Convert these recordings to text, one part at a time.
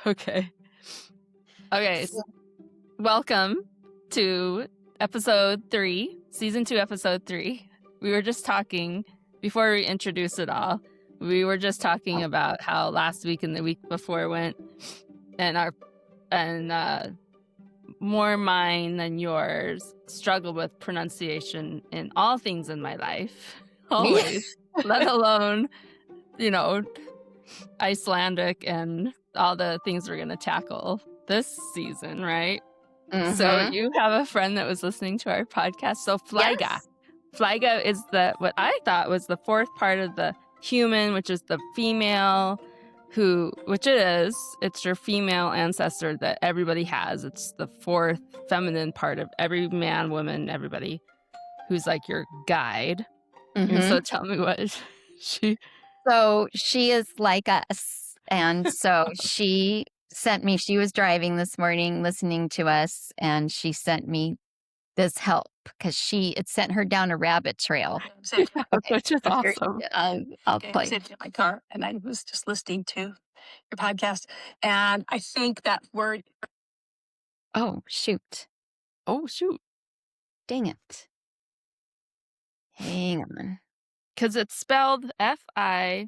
Okay. Okay. So- Welcome to episode 3, season 2, episode 3. We were just talking before we introduce it all. We were just talking about how last week and the week before went, and more mine than yours struggle with pronunciation in all things in my life, always, let alone, Icelandic and all the things we're going to tackle this season, right? So Mhm. you have a friend that was listening to our podcast. So Flyga. Yes. Flyga is what I thought was the fourth part of the human, which is the female, which it is. It's your female ancestor that everybody has. It's the fourth feminine part of every man, woman, everybody who's like your guide. And so tell me what she... So she is like us. And so she sent me, she was driving this morning listening to us, and she sent me this help because it sent her down a rabbit trail. Which is so here- awesome. I'll I play. was sitting in my car and I was just listening to your podcast, and I think that word. Oh, shoot. Oh, shoot. Dang it. Hang on. Because it's spelled F-I...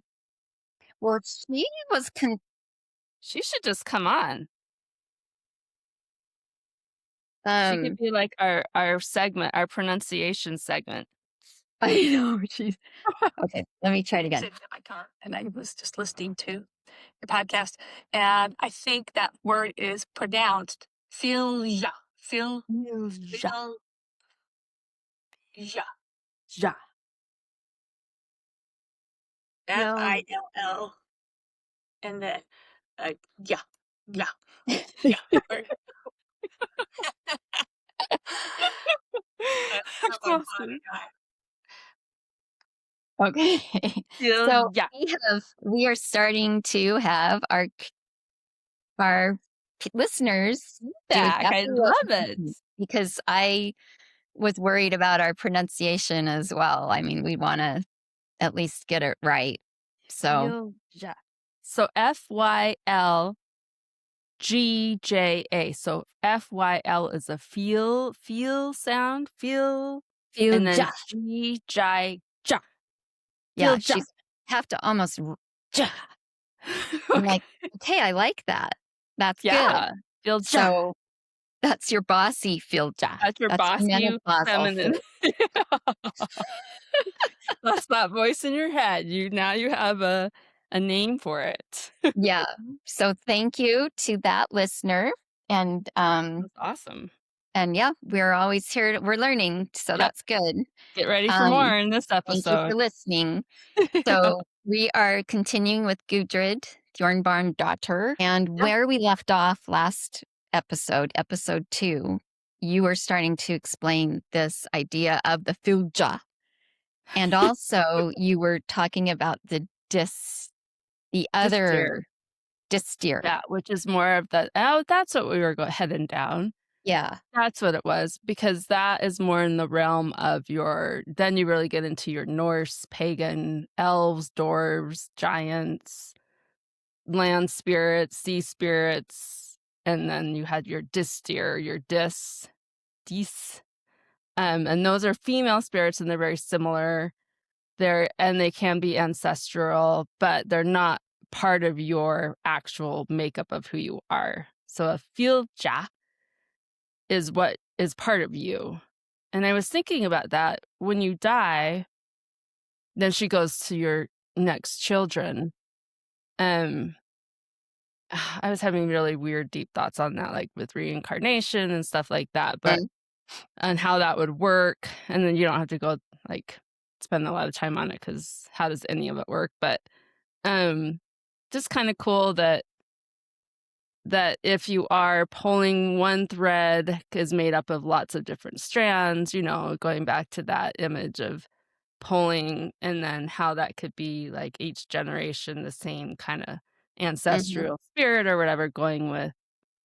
Well, she was She should just come on. She um could be like our segment, our pronunciation segment. I know she's okay. Let me try it again. Sitting in my car and I was just listening to your podcast, and I think that word is pronounced filja. Filja. Ja. Fill. And then yeah. Awesome. Okay. So Yeah. we are starting to have our listeners do Back. I exactly what love it. because I was worried about our pronunciation as well. I mean, we want to at least get it right. So Filja. So F-Y-L-G-J-A. So F-Y-L is a feel sound, feel, and then Filja. G-J, ja. Yeah, Filja. you have to almost Ja. I'm like, okay, I like that. That's Yeah. good. Filja. So that's your bossy filja. That's your bossy feminine. That's that voice in your head. Now you have a name for it. Yeah. So thank you to that listener. And That's awesome. and yeah, we're always here. We're learning, so Yep. that's good. Get ready for more in this Thank you episode. for listening. So we are continuing with Gudrid, Bjornbarn daughter, and where we left off last episode 2, you were starting to explain this idea of the filja. And also you were talking about the other distir. Yeah, which is more of that's what we were heading down. Yeah. That's what it was, because that is more in the realm of then you really get into your Norse, pagan, elves, dwarves, giants, land spirits, sea spirits, and then you had your distir, your dis. And those are female spirits, and they're very similar. And they can be ancestral, but they're not part of your actual makeup of who you are. So a filja is what is part of you. And I was thinking about that. When you die, then she goes to your next children. I was having really weird, deep thoughts on that, like with reincarnation and stuff like that, but and how that would work. And then you don't have to go spend a lot of time on it, because how does any of it work? But just kind of cool that if you are pulling one thread is made up of lots of different strands, going back to that image of pulling, and then how that could be like each generation the same kind of ancestral spirit or whatever, going with,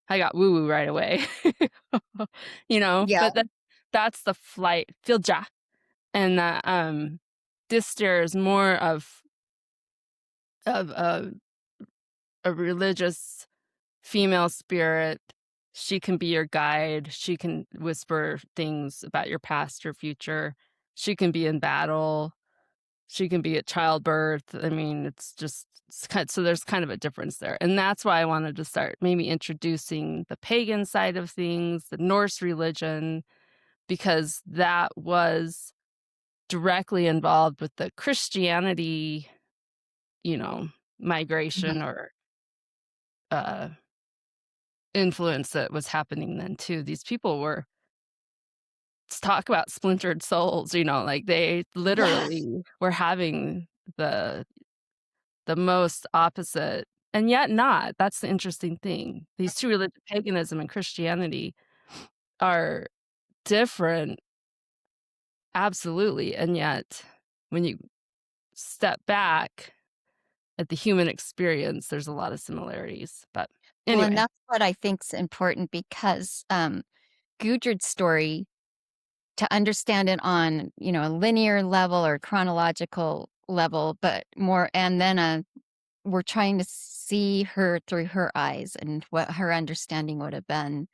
I got woo-woo right away. Yeah. But that's the flight filja. And that distir is more of a religious female spirit. She can be your guide. She can whisper things about your past, your future. She can be in battle. She can be at childbirth. I mean, so there's kind of a difference there. And that's why I wanted to start maybe introducing the pagan side of things, the Norse religion, because that was directly involved with the Christianity, migration Mhm. or uh, influence that was happening then too. These people were let's talk about splintered souls, like they Yeah. literally were having the the most opposite and yet not. That's the interesting thing. These two religions, paganism and Christianity, are different, absolutely, and yet when you step back at the human experience, there's a lot of similarities, but Well, and anyway. that's what I think's important because, Gudrid's story, to understand it on, a linear level or chronological level, but more and then, we're trying to see her through her eyes and what her understanding would have been.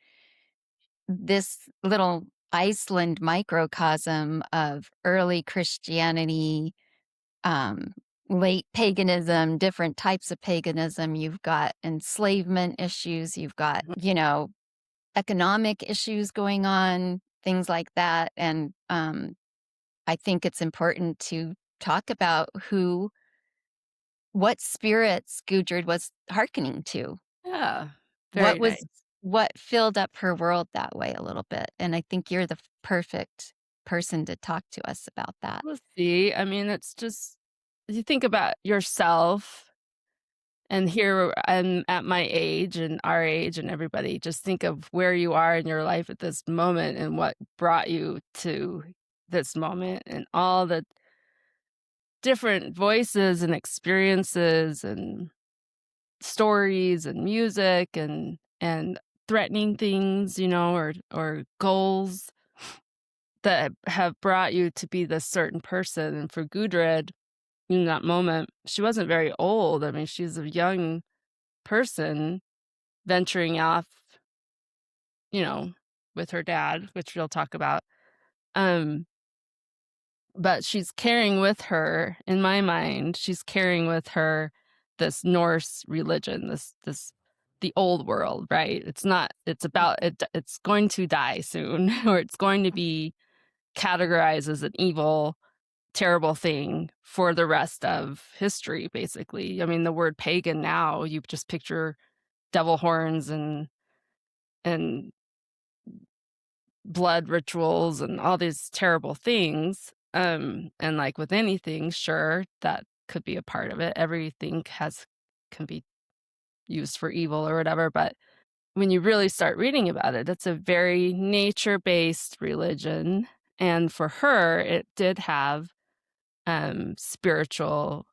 This little Iceland microcosm of early Christianity, um, late paganism, different types of paganism. You've got enslavement issues, you've got, Mhm. economic issues going on, things like that. And I think it's important to talk about what spirits Gudrid was hearkening to. Yeah, What very was nice. what filled up her world that way a little bit. And I think you're the perfect person to talk to us about that. We'll see. I mean, it's just you think about yourself, and here I'm at my age and our age and everybody, just think of where you are in your life at this moment and what brought you to this moment and all the different voices and experiences and stories and music and threatening things, or goals that have brought you to be this certain person. And for Gudrid, in that moment, she wasn't very old. I mean, she's a young person venturing off, you know, with her dad, which we'll talk about. Um, but she's carrying with her, in my mind, she's carrying with her this Norse religion, this the old world, right? It's about it's going to die soon, or it's going to be categorized as an evil, terrible thing for the rest of history, basically. I mean, the word pagan now, you just picture devil horns and blood rituals and all these terrible things. And like with anything, sure, that could be a part of it. Everything can be used for evil or whatever. But when you really start reading about it, it's a very nature-based religion. And for her, it did have spiritual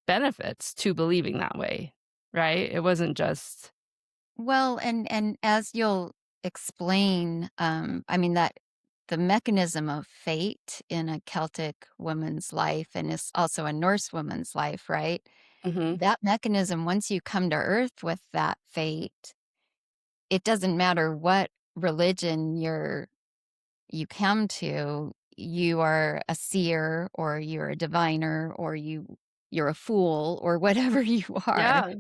benefits to believing that way, right? It wasn't just Well, and as you'll explain, I mean that the mechanism of fate in a Celtic woman's life and is also a Norse woman's life, right? Mhm. That mechanism, once you come to Earth with that fate, it doesn't matter what religion you come to, you are a seer or you're a diviner or you're a fool or whatever you are. Yeah,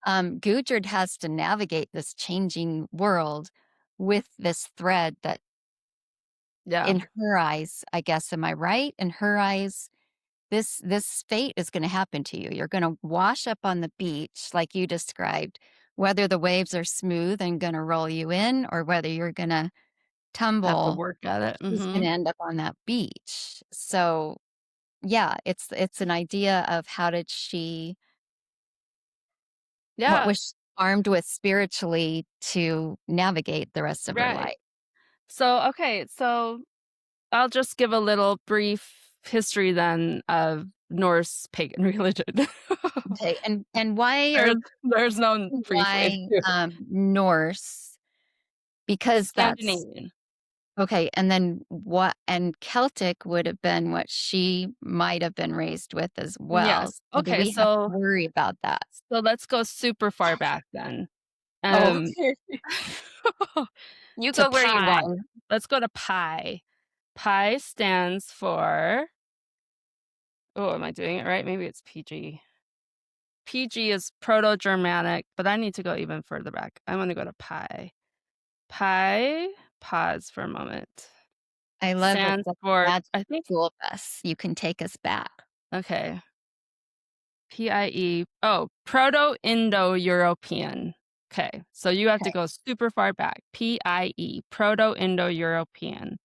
Gudrid has to navigate this changing world with this thread that, yeah, in her eyes, I guess, am I right? In her eyes, this fate is going to happen to you. You're going to wash up on the beach, like you described, whether the waves are smooth and going to roll you in, or whether you're going to have to tumble. work at it. She's going Mhm. to end up on that beach. So, yeah, it's an idea of how did she what Yeah, was she armed with spiritually to navigate the rest of her right. life. So I'll just give a little brief history then of Norse pagan religion. Okay, and why There's there's no brief way to do it. Norse? Because that's Scandinavian. okay, and then what and Celtic would have been what she might have been raised with as well. Yes. So do Okay, we have to so worry about that? let's go super far back then. Oh, Um, you to go where you pi. want. Let's go to pi. Pi stands for, oh, am I doing it right? Maybe it's PG. PG is Proto-Germanic, but I need to go even further back. I want to go to pi. Pi, pause for a moment. I love it. Stands The for, magic I think, school bus. You can take us back. okay. PIE. Oh, Proto-Indo-European. Okay, so you have to Okay. go super far back. PIE, Proto-Indo-European.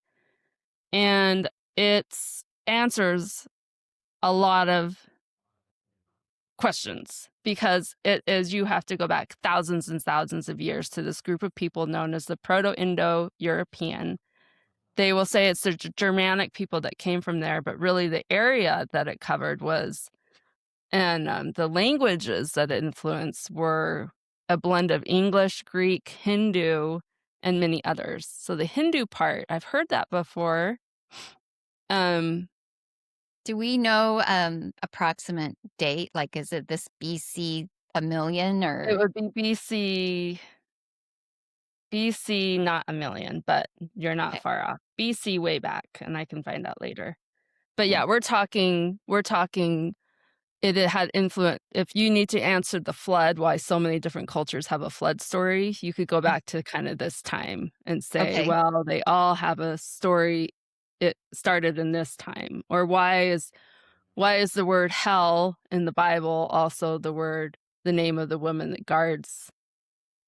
And it answers a lot of questions because it is, you have to go back thousands and thousands of years to this group of people known as the Proto-Indo-European. They will say it's the Germanic people that came from there, but really the area that it covered was, and the languages that it influenced were a blend of English, Greek, Hindu, and many others. So the Hindu part, I've heard that before. Do we know approximate date? Like, is it this BC a million It or would be BC, not a million, but you're not okay? far off. BC way back, and I can find out later. But Okay. yeah, we're talking it had influence. If you need to answer the flood, why so many different cultures have a flood story, you could go back to kind of this time and say, Okay. well, they all have a story. It started in this time. Or why is the word hell in the Bible also the name of the woman that guards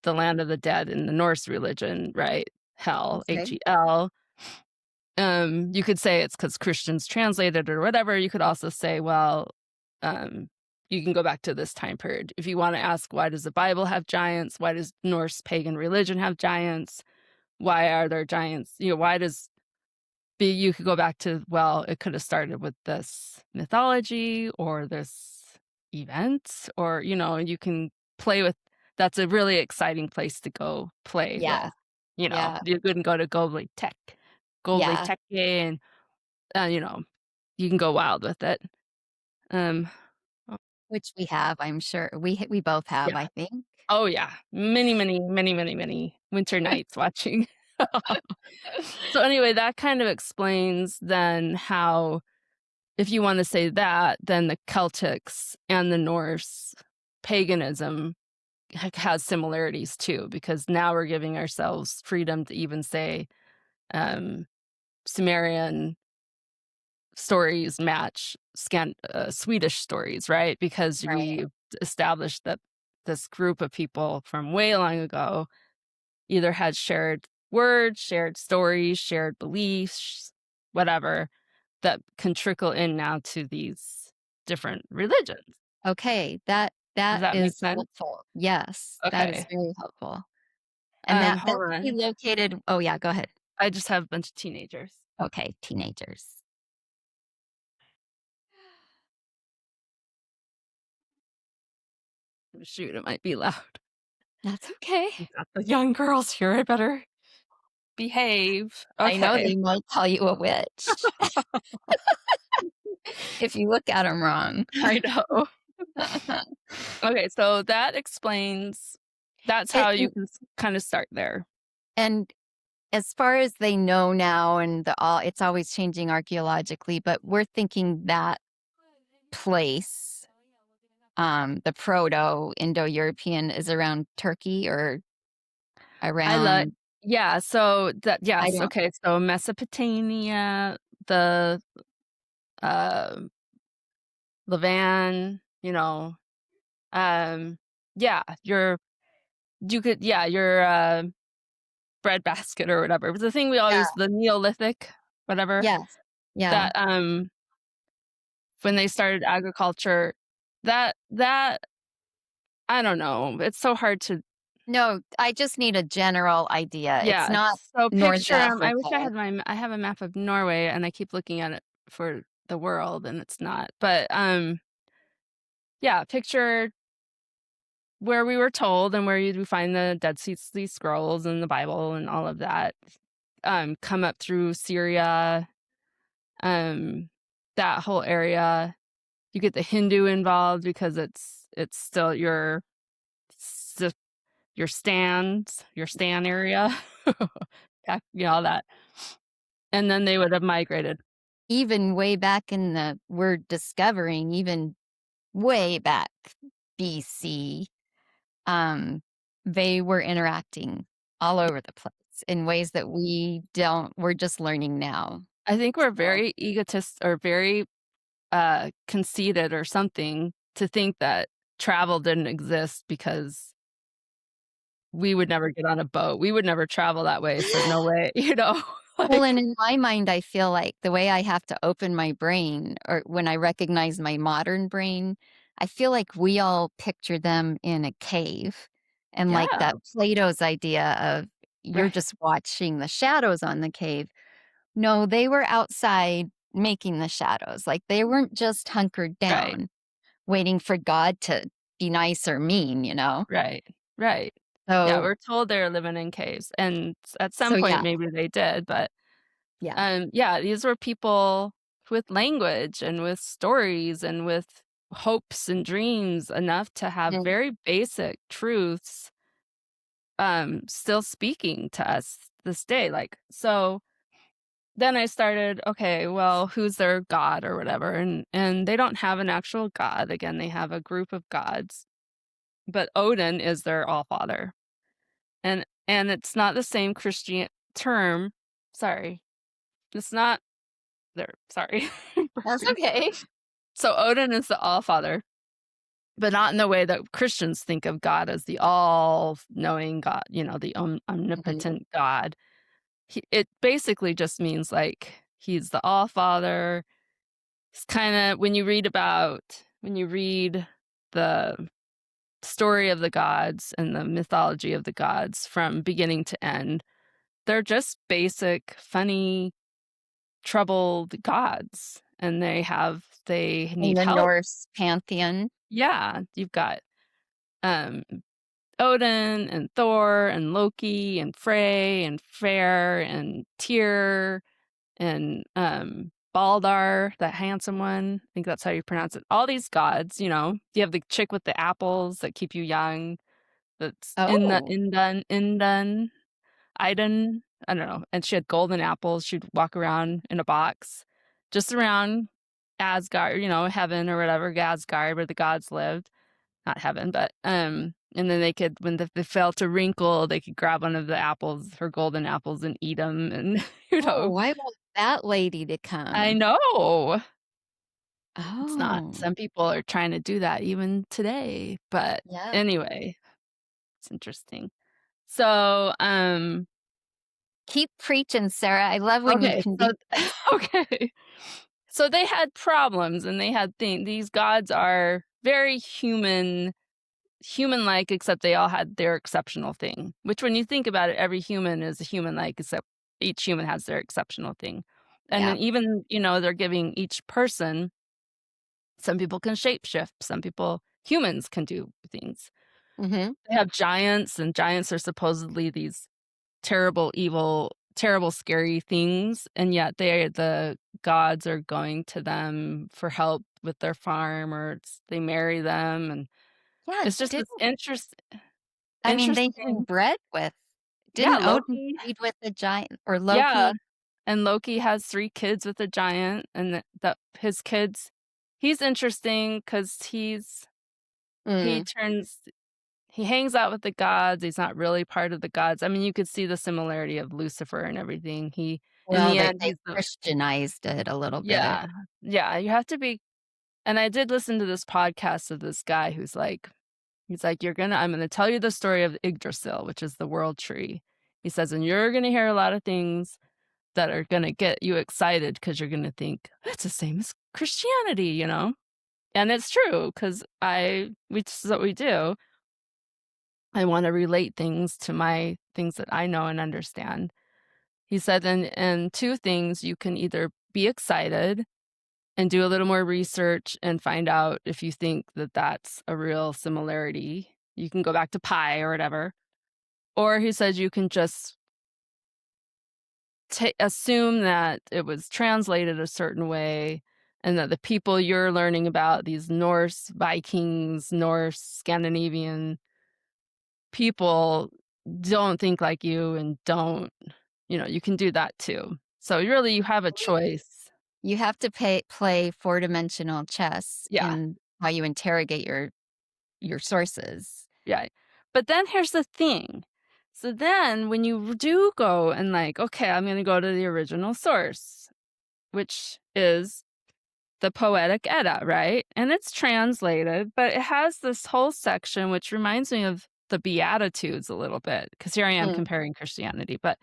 the land of the dead in the Norse religion, right? Hell, Okay. Hel. You could say it's because Christians translated or whatever. You could also say, well, um, you can go back to this time period. If you want to ask, why does the Bible have giants? Why does Norse pagan religion have giants? Why are there giants? Why does you could go back to, well, it could have started with this mythology or this event, or, you can play with, that's a really exciting place to go play Yeah. with, Yeah. you can go to Goblet Yeah. Tech, and, you can go wild with it. Um, oh, Which we have, I'm sure. We both have, yeah. I think. Oh, yeah. Many, many, many, many, many winter nights watching. So anyway, that kind of explains then how, if you want to say that, then the Celtics and the Norse paganism has similarities too, because now we're giving ourselves freedom to even say um, Sumerian stories match Swedish stories, right? Because Right. we established that this group of people from way long ago either had shared words, shared stories, shared beliefs, whatever, that can trickle in now to these different religions. Okay. Does That that make is sense? helpful. Yes, that is Okay. very helpful. And that Hold could be on. located. Oh yeah, go ahead. I just have a bunch of teenagers. Okay, teenagers. Shoot, it might be loud. That's okay. We've got the young girls here. I better behave. I know Okay. they might call you a witch if you look at them wrong. I know. Okay, so that explains, that's And how you can kind of start there. and as far as they know now and it's always changing archaeologically, but we're thinking that place, the Proto-Indo-European is around Turkey or I like, around yeah, so that, I yes, don't okay, so Mesopotamia, the uh Levan, yeah, your breadbasket or whatever. But the thing we all yeah, use, the Neolithic, whatever, yes. Yeah. that when they started agriculture, that I don't know. It's so hard to, No, I just need a general idea. It's yeah. not So North picture, I wish I Africa. had I have a map of Norway and I keep looking at it for the world and it's not. But yeah, picture where we were told and where you find the Dead Sea Scrolls and the Bible and all of that, come up through Syria, um, that whole area. You get the Hindu involved because it's still your your stands, your stand area, all that. And then they would have migrated. Even way back in the we're discovering, even way back BC, um, they were interacting all over the place in ways that we're just learning now. I think we're So very or very conceited or something to think that travel didn't exist because we would never get on a boat. We would never travel that way, so no way, well, like and in my mind, I feel like the way I have to open my brain or when I recognize my modern brain, I feel like we all picture them in a cave. And like yeah, that Plato's idea of you're right, just watching the shadows on the cave. No, they were outside making the shadows. Like they weren't just hunkered right, down, waiting for God to be nice or mean, you know? right, right. Yeah, So, we're told they're living in caves, and at some so point, yeah, maybe they did, but, yeah. yeah, these were people with language and with stories and with hopes and dreams enough to have Mhm. very basic truths, still speaking to us this day, like, so then I started, okay, well, who's their god or whatever, and they don't have an actual god, again, they have a group of gods, but Odin is their all-father, and it's not the same Christian term, sorry, it's not there, sorry, That's burping. okay. So Odin is the all-father, but not in the way that Christians think of God as the all-knowing God, the Mhm. omnipotent God. It basically just means, like, he's the all-father. It's kinda when you read the story of the gods and the mythology of the gods from beginning to end, they're just basic, funny, troubled gods, and they In need the help. Norse pantheon. Yeah, you've got, um, Odin and Thor and Loki and Frey and Freyr and Tyr and, Baldar, that handsome one, I think that's how you pronounce it. All these gods, you have the chick with the apples that keep you young, that's in the Oh. Iden, I don't know, and she had golden apples, she'd walk around in a box just around Asgard, heaven or whatever, Asgard, where the gods lived. Not heaven, but, and then they could when they felt a wrinkle, they could grab one of the apples, her golden apples, and eat them, and, Oh, I want that lady to I come. know. It's not. Oh, Some people are trying to do that even today, but yeah. anyway, it's interesting. So, Keep preaching, Sarah. I love when you okay, can so do this. okay. So they had problems and they had these gods are very human-like, except they all had their exceptional thing, which when you think about it, every human is a human-like, except each human has their exceptional thing. And Yeah. then even, they're giving each person some people can shapeshift, some people humans can do things. Mhm. They have giants, and giants are supposedly these terrible, evil, terrible, scary things, and yet the gods are going to them for help with their farm, or they marry them, and Yeah, it's just this didn't I mean, they interesting. bred with Yeah, didn't Odin Loki. breed with the giant or Yeah, Loki? and Loki has 3 kids with a giant, and that his kids he's interesting because he Mm. turns he hangs out with the gods, he's not really part of the gods. I mean, you could see the similarity of Lucifer and everything. In Well, the they end, they he's the Christianized it a little bit. yeah, yeah, you have to be and I did listen to this podcast of this guy he's like, I'm gonna tell you the story of Yggdrasil, which is the world tree." He says, "And you're gonna hear a lot of things that are gonna get you excited because 'cause you're gonna think, 'That's the same as Christianity,'" And it's true 'cause this is what we do. I wanna relate things to my things that I know and understand. He said, and 2 things, you can either be excited and do a little more research and find out if you think that that's a real similarity. You can go back to pi or whatever. Or he says you can just assume that it was translated a certain way and that the people you're learning about, these Norse, Vikings, Norse, Scandinavian, people don't think like you and don't, you can do that too. So really you have a choice. You have to play four-dimensional chess Yeah. in how you interrogate your sources. Yeah. But then here's the thing. So then when you do go and like, okay, I'm going to go to the original source, which is the Poetic Edda, right? And it's translated, but it has this whole section which reminds me of the Beatitudes a little bit, because here I am Mm. comparing Christianity, but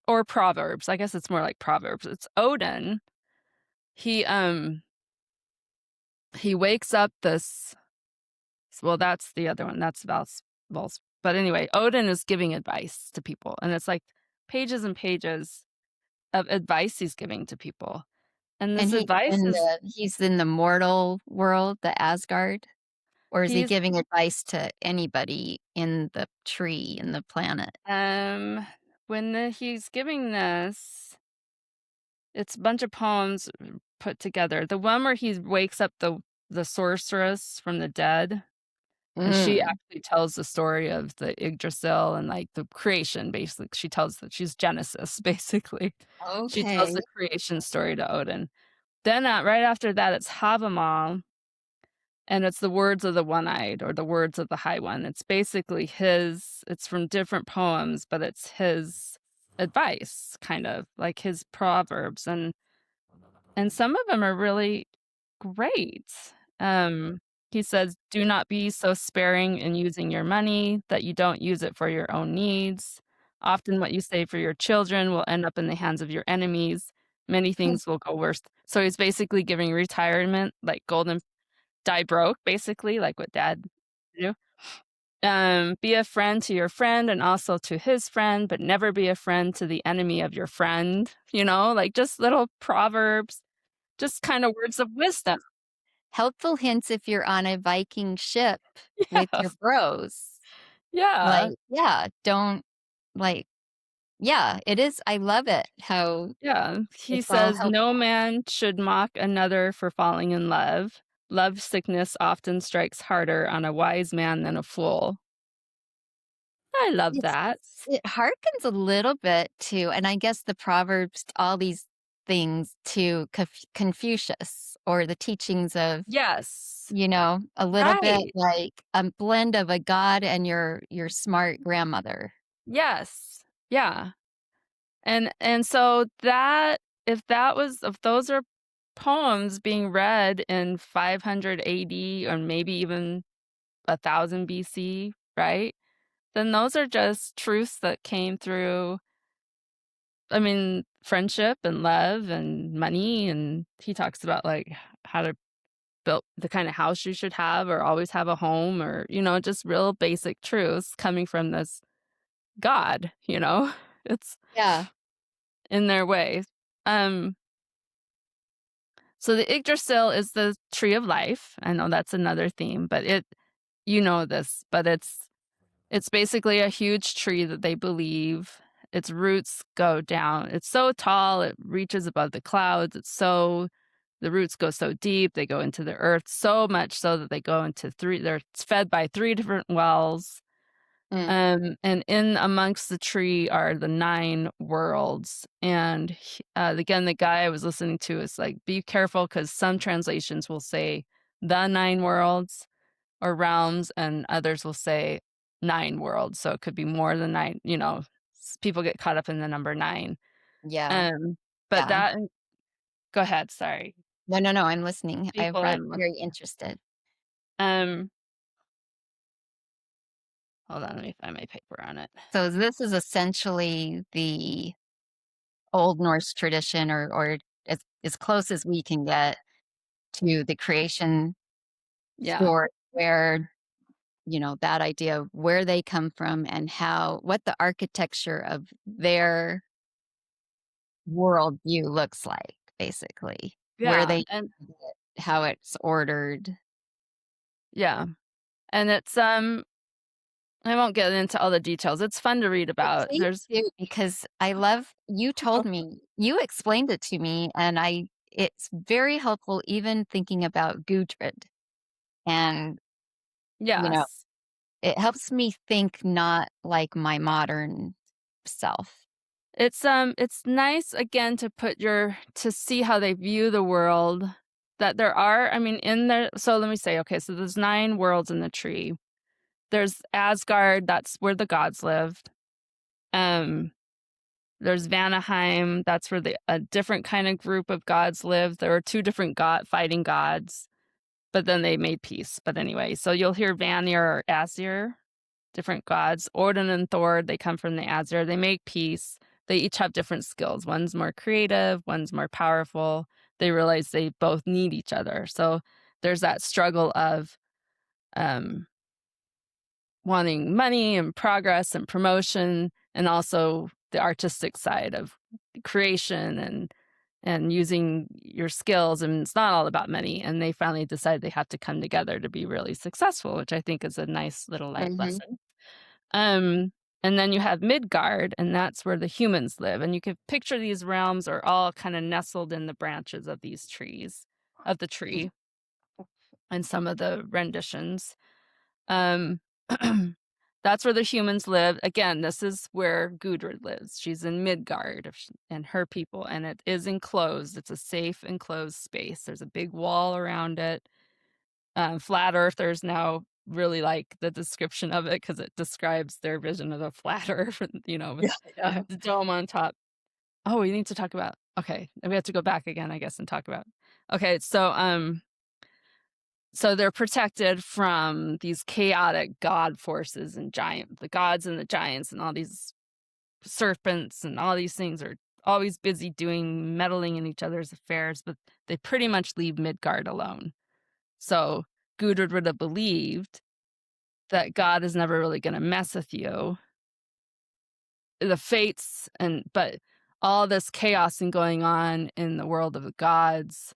or Proverbs. I guess it's more like Proverbs. It's Odin. He wakes up this. Well, that's the other one. That's Vals. But anyway, Odin is giving advice to people, and it's like pages and pages of advice he's giving to people. And And this advice is he's in the mortal world, the Asgard? Or is he he's giving advice to anybody in the tree, in the planet? he's giving this, it's a bunch of poems put together. The one where he wakes up the sorceress from the dead. And she Mm, actually tells the story of the Yggdrasil and, like, the creation, basically. She tells that she's Genesis, basically. She tells okay. the creation story to Odin. Then, right after that, it's Havamal, and it's the words of the one-eyed or the words of the High One. It's basically it's from different poems, but it's his advice, kind of, like his proverbs, and some of them are really great. Um, he says, "Do not be so sparing in using your money that you don't use it for your own needs. Often what you save for your children will end up in the hands of your enemies. Many things will go worse." So he's basically giving retirement, like golden die broke, basically, like what dad do. Be a friend to your friend and also to his friend, but never be a friend to the enemy of your friend, like just little proverbs, just kind of words of wisdom. Helpful hints if you're on a Viking ship with Yeah. your bros. Yeah. Like, yeah, don't like yeah, it is I love it how Yeah. He it's all says, "No helpful. man should mock another for falling in love. Love sickness often strikes harder on a wise man than a fool." I love It's that. it harkens a little bit to and I guess the Proverbs, all these things to Confucius or the teachings of, Yes. a little bit Right. like a blend of a god and your smart grandmother. Yes. Yeah. And so if those are poems being read in 500 AD or maybe even 1000 BC, right? Then those are just truths that came through, I mean, friendship and love and money, and he talks about, like, how to build the kinda house you should have or always have a home or, just real basic truths coming from this God. It's Yeah. in their way. Um, so the Yggdrasil is the tree of life. I know that's another theme, but this, but it's basically a huge tree that they believe its roots go down. It's so tall, it reaches above the clouds. The roots go so deep, they go into the earth so much so that they go into they're fed by three different wells. Mm, And in amongst the tree are the nine worlds. And again, the guy I was listening to is like, be careful because some translations will say the nine worlds or realms, and others will say nine worlds. So it could be more than nine, people get caught up in the number nine. yeah, Um, but yeah. go ahead, sorry. No, no, no, I'm listening. People are, I'm very interested. um, hold on, let me find my paper on it. So this is essentially the Old Norse tradition or as close as we can get to the creation Yeah. story where, that idea of where they come from and what the architecture of their worldview looks like, basically. Where Yeah. they how it's ordered. Yeah. And I won't get into all the details. It's fun to read Well, about. please There's do, because I love you told me, you explained it to me, and it's very helpful even thinking about Gudrid and, you know, Yes. It helps me think not like my modern self. It's nice again to to see how they view the world, that there are, I mean, in there, so let me say, okay, so there's 9 worlds in the tree. There's Asgard, that's where the gods lived. Um, there's Vanaheim, that's where a different kind of group of gods lived. There were 2 different fighting gods, but then they made peace. But anyway, so you'll hear Vanir or Asir, different gods. Odin and Thor, they come from the Asir. They make peace. They each have different skills. One's more creative, one's more powerful. They realize they both need each other. So there's that struggle of um, wanting money and progress and promotion, and also the artistic side of creation and using your skills. And it's not all about money. And they finally decide they have to come together to be really successful, which I think is a nice little life Mhm. lesson. Um, and then you have Midgard, and that's where the humans live. And you could picture these realms are all kind of nestled in the branches of these trees, of the tree, and some of the renditions. Um, that's where the humans live. Again, this is where Gudrid lives. She's in Midgard and her people, and it is enclosed. It's a safe, enclosed space. There's a big wall around it. Flat earthers now really like the description of it because it describes their vision of a flat earth, with Yeah. the dome on top. Oh, we need to talk about, okay, we have to go back again, I guess, and talk about, okay, so they're protected from these chaotic god forces and the gods and the giants and all these serpents and all these things are always busy meddling in each other's affairs, but they pretty much leave Midgard alone. So Gudrid would have believed that God is never really going to mess with you. The fates but all this chaos and going on in the world of the gods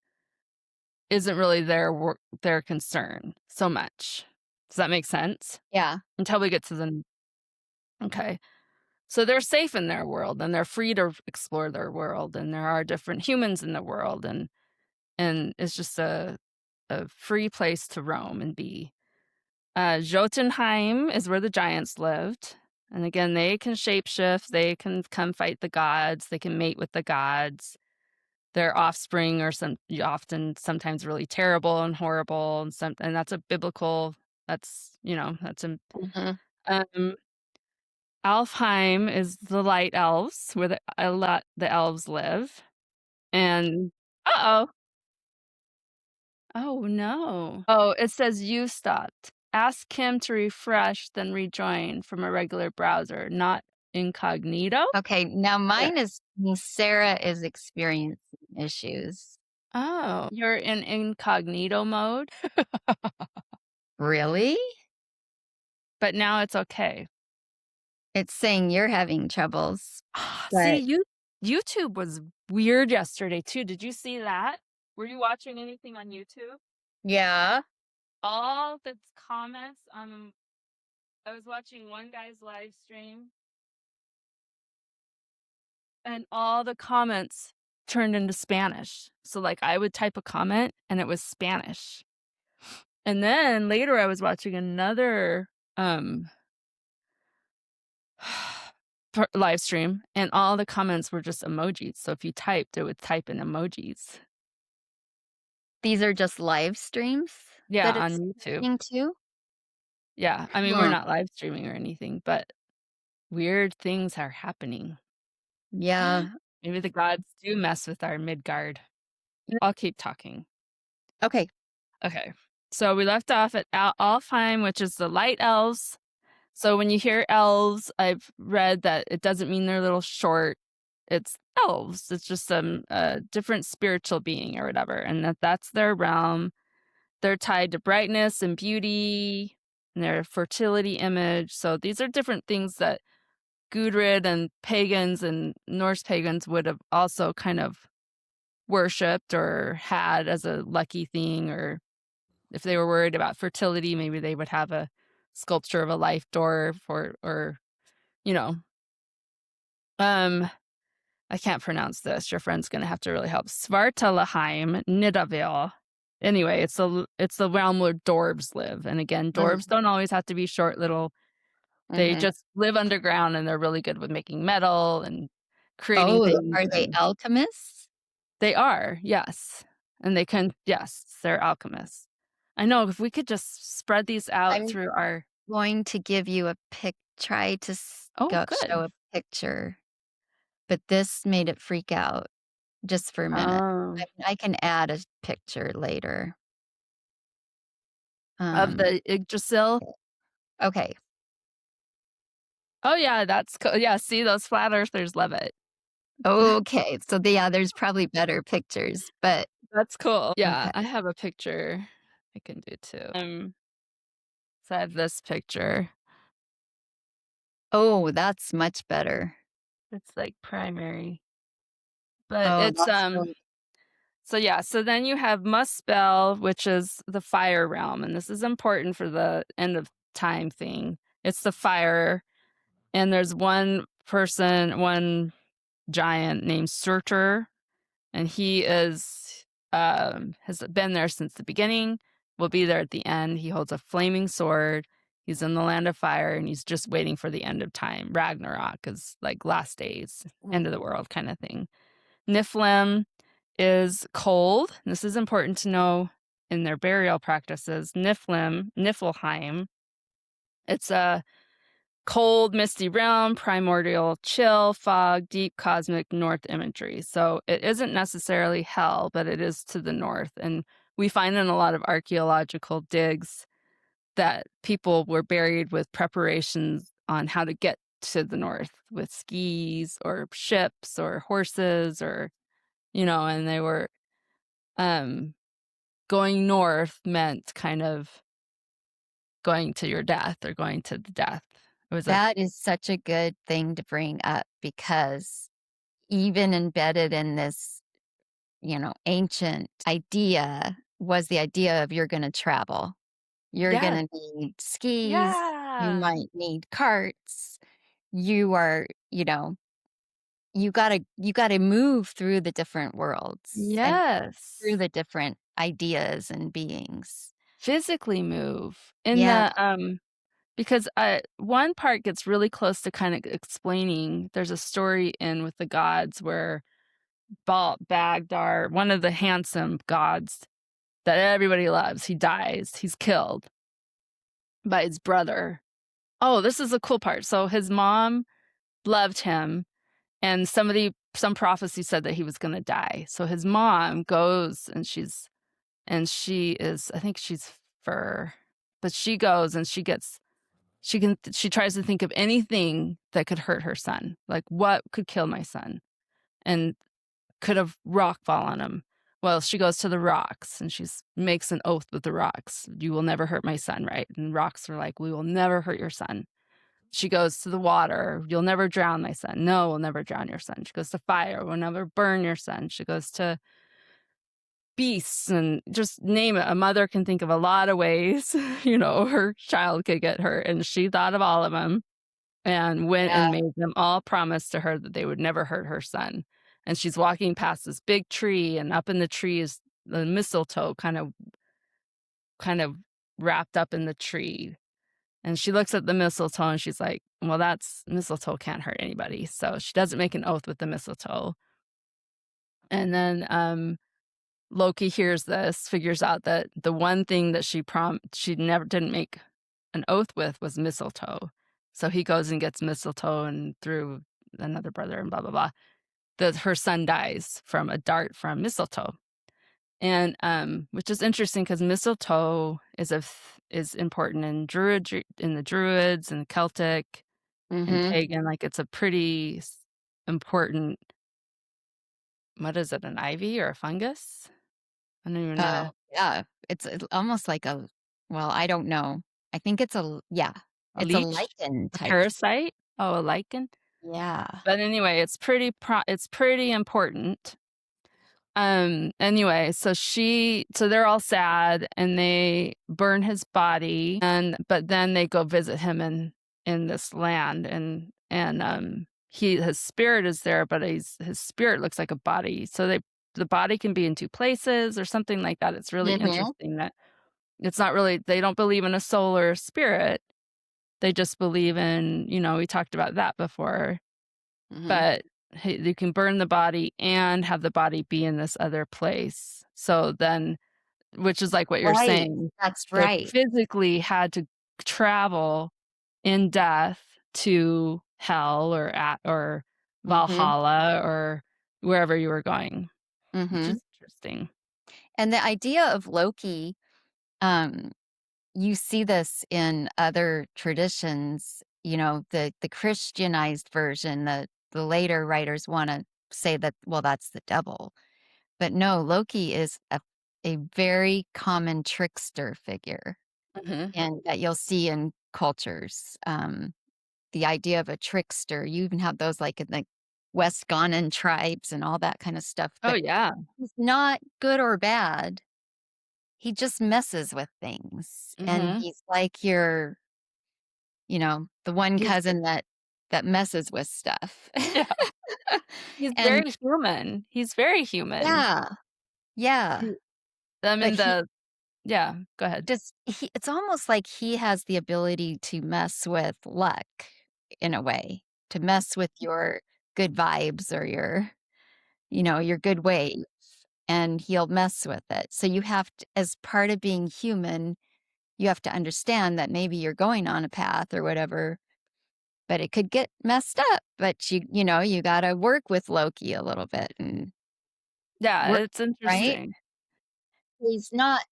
isn't really their concern so much. Does that make sense? Yeah. Until we get to okay. So they're safe in their world and they're free to explore their world, and there are different humans in the world, and it's just a free place to roam and be. Jotunheim is where the giants lived. And again, they can shapeshift, they can come fight the gods, they can mate with the gods. Their offspring are sometimes really terrible and horrible, and that's a biblical, that's Mhm. um Alfheim is the light elves, where the elves live. And uh-oh. Oh, no. Oh, it says you stopped. Ask him to refresh, then rejoin from a regular browser, not incognito? Okay, now Yeah. mine is Sarah is experiencing issues. Oh, you're in incognito mode, Really? but now it's okay. It's saying you're having troubles, See, but YouTube was weird yesterday too. Did you see that? Were you watching anything on YouTube? yeah. All the comments I was watching one guy's live stream, and all the comments turned into Spanish. So like I would type a comment and it was Spanish. And then later I was watching another live stream, and all the comments were just emojis. So if you typed, it would type in emojis. These are just live streams Yeah, that on it's YouTube. listening to? Yeah, I mean, we're Huh. not live streaming or anything, but weird things are happening. Yeah. Maybe the gods do mess with our Midgard. I'll keep talking. Okay. Okay. So we left off at Alfheim, which is the light elves. So when you hear elves, I've read that it doesn't mean they're little short. It's elves. It's just some different spiritual being or whatever, and that's their realm. They're tied to brightness and beauty and their fertility image. So these are different things that Gudrid and pagans and Norse pagans would have also kind of worshipped or had as a lucky thing, or if they were worried about fertility, maybe they would have a sculpture of a life dwarf or you know. Um I can't pronounce this. Your friend's gonna have to really help. Svartalheim, Nidavel anyway, it's the realm where dwarves live. And again, dwarves don't always have to be short little. They Mhm. just live underground, and they're really good with making metal and creating Oh, things. are they And alchemists? they are, yes. And they can, yes, they're alchemists. I know if we could just spread these out I'm through our. going to give you a try to Oh, show good. a picture, but this made it freak out just for a minute. Oh, I can add a picture later. of Um, the Yggdrasil. okay. Oh yeah, that's cool. Yeah, see those flat earthers love it. Okay, so yeah, there's probably better pictures, but That's cool. Yeah, okay. I have a picture I can do too. So I have this picture. Oh, that's much better. It's like primary. But Oh, it's that's really so yeah, so then you have Muspel, which is the fire realm, and this is important for the end of time thing. It's the fire, and there's one person, one giant named Surtur, and he has been there since the beginning, will be there at the end. He holds a flaming sword. He's in the land of fire, and he's just waiting for the end of time. Ragnarok is like last days, end of the world kind of thing. Niflheim is cold. This is important to know in their burial practices. Niflheim, it's a cold, misty realm, primordial chill, fog, deep cosmic north imagery. So it isn't necessarily hell, but it is to the north. And we find in a lot of archaeological digs that people were buried with preparations on how to get to the north with skis or ships or horses or, and they were um, going north meant kind of going to your death or going to the death. It was a that is such a good thing to bring up because even embedded in this, ancient idea was the idea of you're gonna travel. You're yes, gonna need skis, you yeah, might need carts, you are, you gotta move through the different worlds and through yes. the different ideas and beings. Physically move in Yeah. the because one part gets really close to kind of explaining. There's a story in with the gods where Bagdar, one of the handsome gods that everybody loves, he dies. He's killed by his brother. Oh, this is a cool part. So his mom loved him, and some prophecy said that he was going to die. So his mom goes, and she is, I think she's fur, but she goes and she tries to think of anything that could hurt her son. Like, what could kill my son? And could a rock fall on him? Well, she goes to the rocks and makes an oath with the rocks. You will never hurt my son, right? And rocks are like, we will never hurt your son. She goes to the water. You'll never drown my son. No, we'll never drown your son. She goes to fire. We'll never burn your son. She goes to beasts and just name it. A mother can think of a lot of ways, her child could get hurt. And she thought of all of them and went Yeah. and made them all promise to her that they would never hurt her son. And she's walking past this big tree, and up in the tree is the mistletoe kind of wrapped up in the tree. And she looks at the mistletoe and she's like, well, that's mistletoe can't hurt anybody. So she doesn't make an oath with the mistletoe. And then Loki hears this, figures out that the one thing that she never didn't make an oath with was mistletoe. So he goes and gets mistletoe, and through another brother and blah blah blah, that her son dies from a dart from mistletoe. And which is interesting because mistletoe is important in the Druids and Celtic and Mhm. Pagan. Like it's a pretty important. What is it? An ivy or a fungus? I don't even Oh, know. yeah. It's almost like well, I don't know. I think yeah, A it's a leech, lichen a type. parasite. Oh, a lichen. Yeah. But anyway, it's pretty important. Anyway, so they're all sad and they burn his body, but then they go visit him in this land, and his spirit is there, but his spirit looks like a body. So they the body can be in 2 places or something like that. It's really Mhm. interesting that it's not really they don't believe in a soul or a spirit. They just believe in, we talked about that before, Mhm. but hey, you can burn the body and have the body be in this other place. So then which is like what you're Right. saying, That's they right. physically had to travel in death to hell or Mhm. Valhalla or wherever you were going, which Mhm. is interesting. And the idea of Loki, um, you see this in other traditions, the Christianized version, the later writers wanna say that, well, that's the devil. But no, Loki is a very common trickster figure, Mhm. and that you'll see in cultures. The idea of a trickster, you even have those, like, in the Westgonan tribes and all that kinda stuff, Oh, but yeah. he's not good or bad. He just messes with things, and Mhm. he's like your, the one He's cousin that messes with stuff. yeah, he's And very human. He's very human. yeah, yeah, He I but mean, yeah, go ahead. it's almost like he has the ability to mess with luck in a way, to mess with your good vibes or your good ways, and he'll mess with it. So you have to, as part of being human, you have to understand that maybe you're going on a path or whatever, but it could get messed up. But you gotta work with Loki a little bit and Yeah, work, it's right? interesting. He's not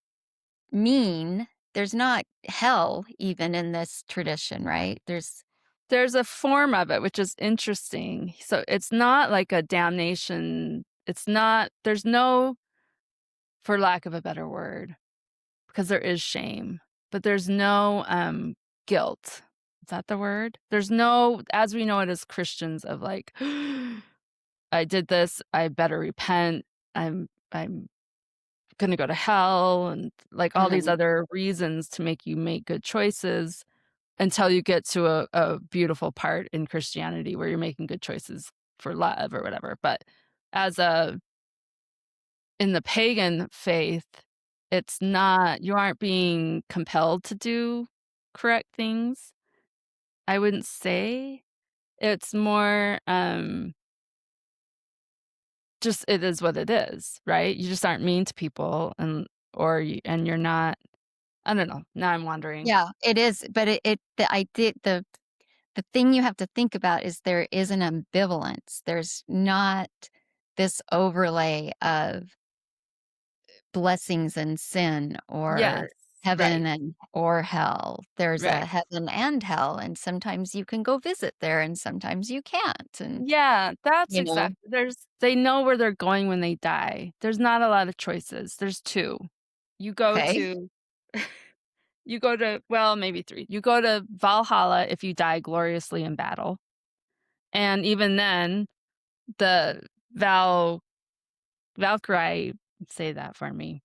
mean. There's not hell even in this tradition, right? There's a form of it, which is interesting. So it's not like a damnation. It's not there's no for lack of a better word, because there is shame, but there's no, guilt. Is that the word? There's no as we know it as Christians of like, "I did this, I better repent. I'm gonna go to hell," and, like, all these Mhm. other reasons to make you make good choices until you get to a beautiful part in Christianity where you're making good choices for love or whatever, but as a in the pagan faith, it's not you aren't being compelled to do correct things, I wouldn't say. It's more, just it is what it is, right? You just aren't mean to people and you're not I don't know, now I'm wandering. Yeah, it is, but the thing you have to think about is there is an ambivalence. There's not this overlay of blessings and sin Yes, or right, heaven and or hell. There's right. a heaven and hell, and sometimes you can go visit there and sometimes you can't, and, Yeah, that's you know they know where they're going when they die. There's not a lot of choices. There's 2. You go Okay. to you go to well, maybe 3. You go to Valhalla if you die gloriously in battle, and even then, the Val Valkyrie say that for me.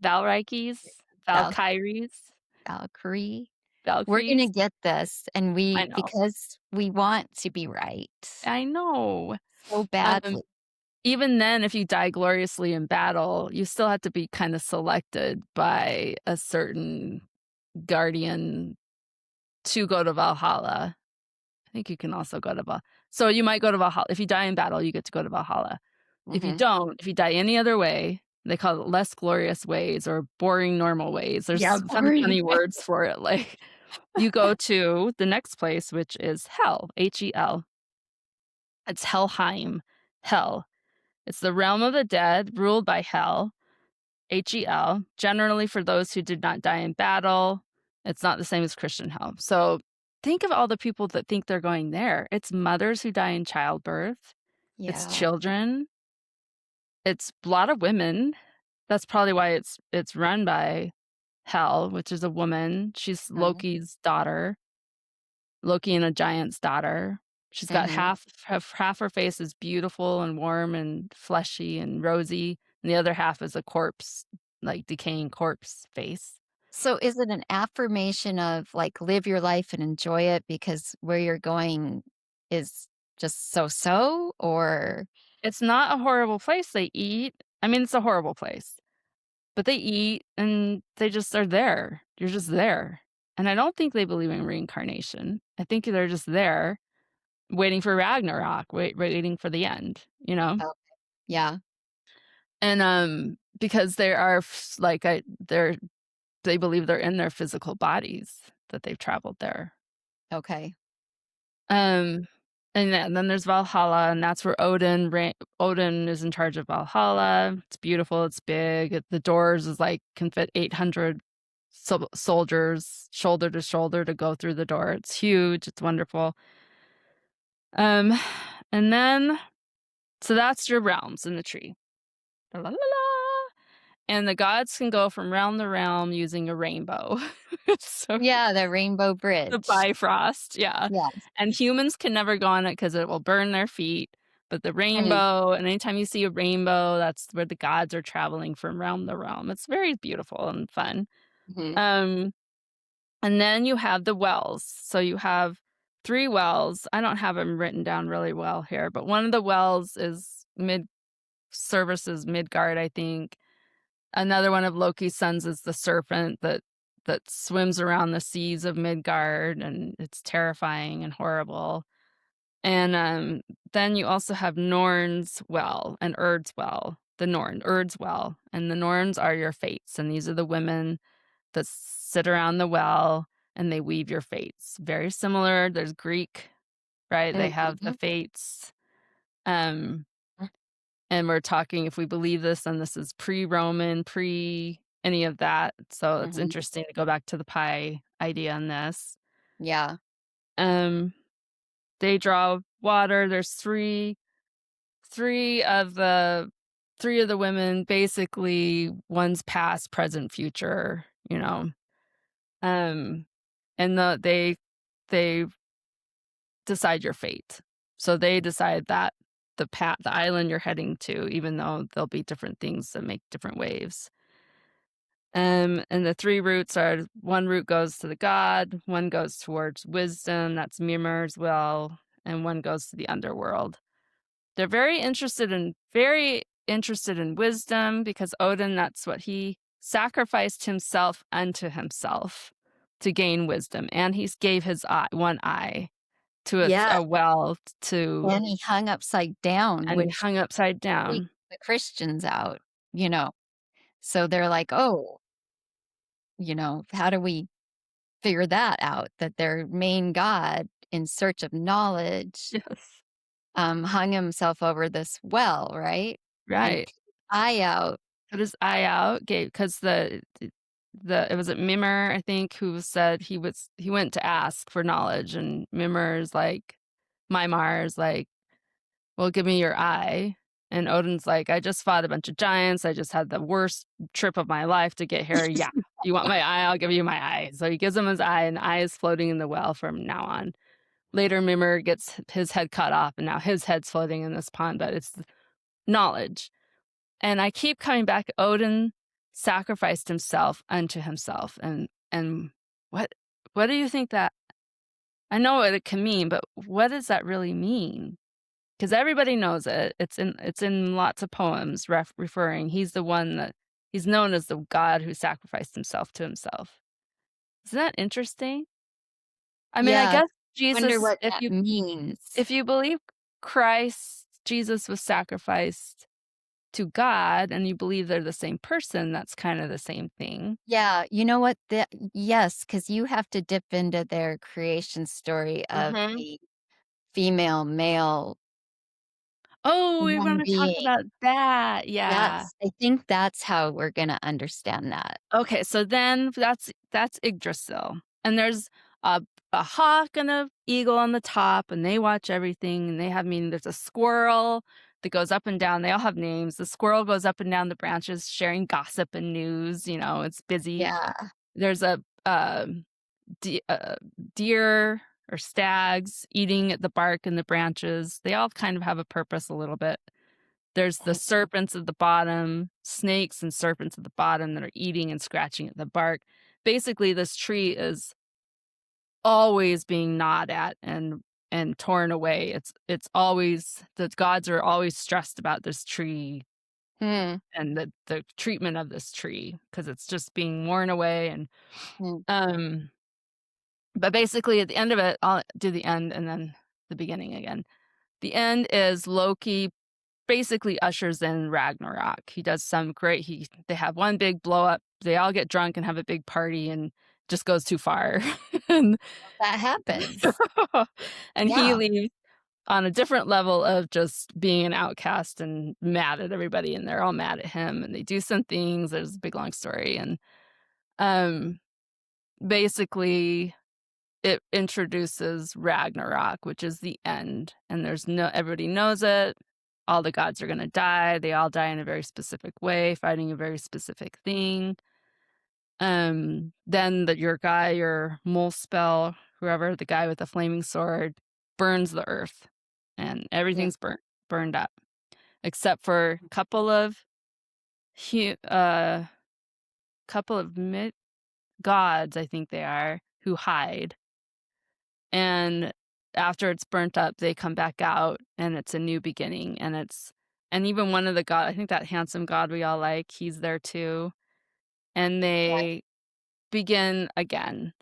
Valrikes? Val Valkyries? Valkyrie. We're gonna Valkyries? get this, and I we know. because we want to be right I know. so Um, badly. even then, if you die gloriously in battle, you still have to be kinda selected by a certain guardian to go to Valhalla. I think you can also go to so you might go to Valhalla if you die in battle, you get to go to Valhalla. If you Mhm. don't, if you die any other way, they call it less glorious ways or boring normal ways. There's Yeah, some boring. funny words for it, like, you go to the next place, which is hell, Hel. It's Helheim, hell. It's the realm of the dead ruled by Hel, Hel, generally for those who did not die in battle. It's not the same as Christian hell. So think of all the people that think they're going there. It's mothers who die in childbirth. It's Yeah. children. It's a lot of women. That's probably why it's run by Hel, which is a woman. She's Mhm. Loki's daughter. Loki and a giant's daughter. She's got Mhm. half her face is beautiful and warm and fleshy and rosy, and the other half is a corpse, like decaying corpse face. So is it an affirmation of, like, live your life and enjoy it because where you're going is just so-so, or It's not a horrible place. They eat. I mean, it's a horrible place, but they eat and they just are there. You're just there. And I don't think they believe in reincarnation. I think they're just there waiting for Ragnarok, waiting for the end, you know? Oh, yeah. And because they are they believe they're in their physical bodies that they've traveled there. Okay. Um, then there's Valhalla, and that's where Odin is in charge of Valhalla. It's beautiful, it's big. The doors is like can fit 800 soldiers shoulder to shoulder to go through the door. It's huge, it's wonderful. Um, and then so that's your realms in the tree. La, la, la. And the gods can go from realm to realm using a rainbow. So Yeah, the Rainbow the Bridge. Bifrost, yeah. Yes. And humans can never go on it because it will burn their feet, but the And rainbow and anytime you see a rainbow, that's where the gods are traveling from realm to realm. It's very beautiful and fun. mhm, Um, and then you have the wells. So you have 3 wells. I don't have them written down really well here, but one of the wells is services Midgard, I think. Another one of Loki's sons is the serpent that swims around the seas of Midgard, and it's terrifying and horrible. And then you also have Norn's well and Urd's well. Urd's well, and the Norns are your fates, and these are the women that sit around the well and they weave your fates. Very similar. There's Greek, right? They have the mhm, fates. Um, and we're talking, if we believe this, then this is pre-Roman, pre any of that. So it's mhm. interesting to go back to the pie idea on this. Yeah. Um, they draw water. There's three of the three of the women. Basically, one's past, present, future. You know, um, and they decide your fate. So they decide that the island you're heading to, even though there'll be different things that make different waves. And the 3 routes are, one route goes to the god, one goes towards wisdom, that's Mimir's well, and one goes to the underworld. They're very interested in wisdom because Odin, that's what he sacrificed himself unto himself to gain wisdom, and he gave his one eye to Yeah, a well to and he hung upside down, and he which hung upside freaked down. the Christians out, you know? So they're like, "Oh, how do we figure that out?" That their main god, in search of knowledge, Yes. hung himself over this well, right? And Right. put his eye out. Put his eye out, gave because the it was Mimir, I think, who said he went to ask for knowledge, and Mimar's like, "Well, give me your eye." And Odin's like, "I just fought a bunch of giants. I just had the worst trip of my life to get here. Yeah, you want my eye? I'll give you my eye." So he gives him his eye, and the eye is floating in the well from now on. Later, Mimir gets his head cut off, and now his head's floating in this pond, but it's knowledge. And I keep coming back, Odin sacrificed himself unto himself, and what what do you think that I know what it can mean, but what does that really mean? Because everybody knows it. It's in lots of poems referring. He's the one that he's known as the god who sacrificed himself to himself. Isn't that interesting? I mean, I Yeah, guess wonder Jesus, what that means. if you believe Jesus was sacrificed to God and you believe they're the same person, that's kind of the same thing. Yeah, you know what? Yes, because you have to dip into their creation story of Mhm. the female, male Oh, we one wanna talk being. about that, yeah. That's I think that's how we're gonna understand that. Okay, so then that's Yggdrasil, and there's a a hawk and a eagle on the top, and they watch everything, and they have meaning. There's a squirrel that goes up and down. They all have names. The squirrel goes up and down the branches sharing gossip and news, it's busy. Yeah. There's a, de deer or stags eating at the bark and the branches. They all kind of have a purpose a little bit. There's the serpents at the bottom, snakes and serpents at the bottom that are eating and scratching at the bark. Basically, this tree is always being gnawed at and torn away. It's always the gods are always stressed about this tree Mm, and the treatment of this tree because it's just being worn away and mm. um but basically at the end of it, I'll do the end and then the beginning again. The end is Loki basically ushers in Ragnarok. He does some great they have one big blow up. They all get drunk and have a big party and just goes too far. and That happens. and he Yeah. leaves on a different level of just being an outcast and mad at everybody and they're all mad at him and they do some things. There's a big long story and um basically it introduces Ragnarok, which is the end, and there's no everybody knows it. All the gods are gonna die. They all die in a very specific way, fighting a very specific thing. Then your mole spell, whoever, the guy with the flaming sword, burns the earth, and Yeah. everything's burned up, except for a hu couple of gods, I think they are, who hide. And after it's burnt up, they come back out and it's a new beginning and even one of the god I think that handsome god we all like, he's there too, and they begin again.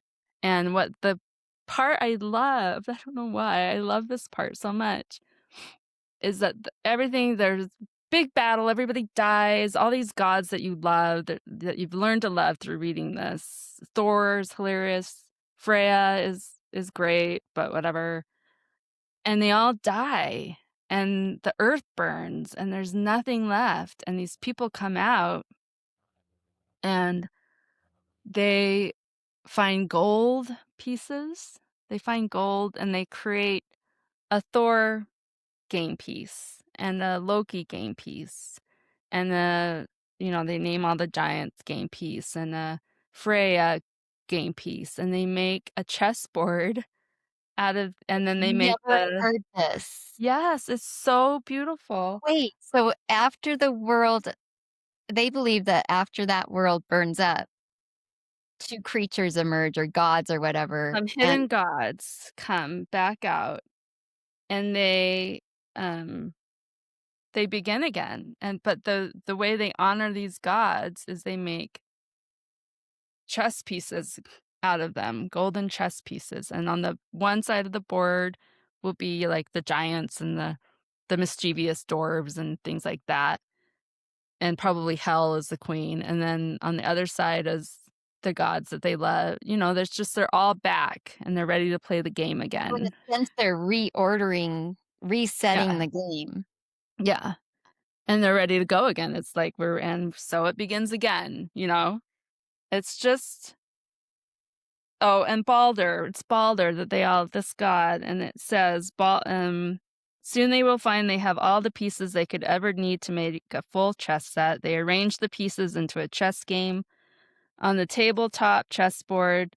And what the part I love, I don't know why I love this part so much, is that everything there's big battle, everybody dies, all these gods that you love, that you've learned to love through reading this. Thor's hilarious, Freya is great, but whatever. And they all die, and the earth burns, and there's nothing left, and these people come out, and they find gold pieces. They find gold, and they create a Thor game piece, and a Loki game piece, and they name all the giants game piece, and a Freya game piece, and they make a chessboard and then they make Never heard this. Yes, it's so beautiful. Wait, so after the world they believe that after that world burns up, 2 creatures emerge or gods or whatever, Some and hidden gods come back out and um they begin again. But the way they honor these gods is they make chess pieces out of them, golden chess pieces. And on the one side of the board will be like the giants and the mischievous dwarves and things like that. And probably Hel is the queen, and then on the other side is the gods that they love. There's just they're all back, and they're ready to play the game so in again. a sense they're resetting Yeah, the game. yeah, and they're ready to go again. It's like and so it begins again. It's just and Balder, it's Balder that this god, and it says, soon they will find they have all the pieces they could ever need to make a full chess set. They arrange the pieces into a chess game. On the tabletop chessboard,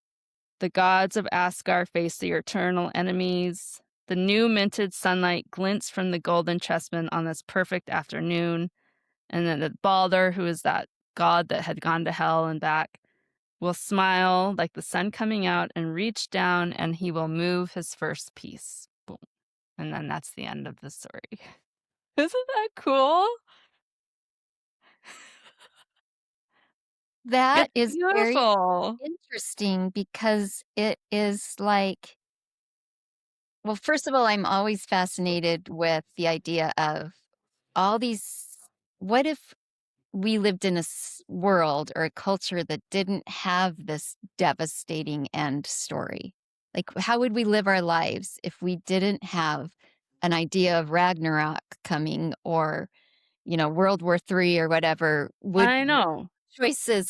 the gods of Asgard face their eternal enemies. The new minted sunlight glints from the golden chessmen on this perfect afternoon. And then the Balder, who is that god that had gone to hell and back, will smile like the sun coming out and reach down and he will move his first piece. Boom. And then that's the end of the story. Isn't that cool? That It's is very beautiful. interesting because it is like, well, first of all, I'm always fascinated with the idea of all these. What if we lived in a world or a culture that didn't have this devastating end story? Like, how would we live our lives if we didn't have an idea of Ragnarok coming or, World War III or whatever? I know.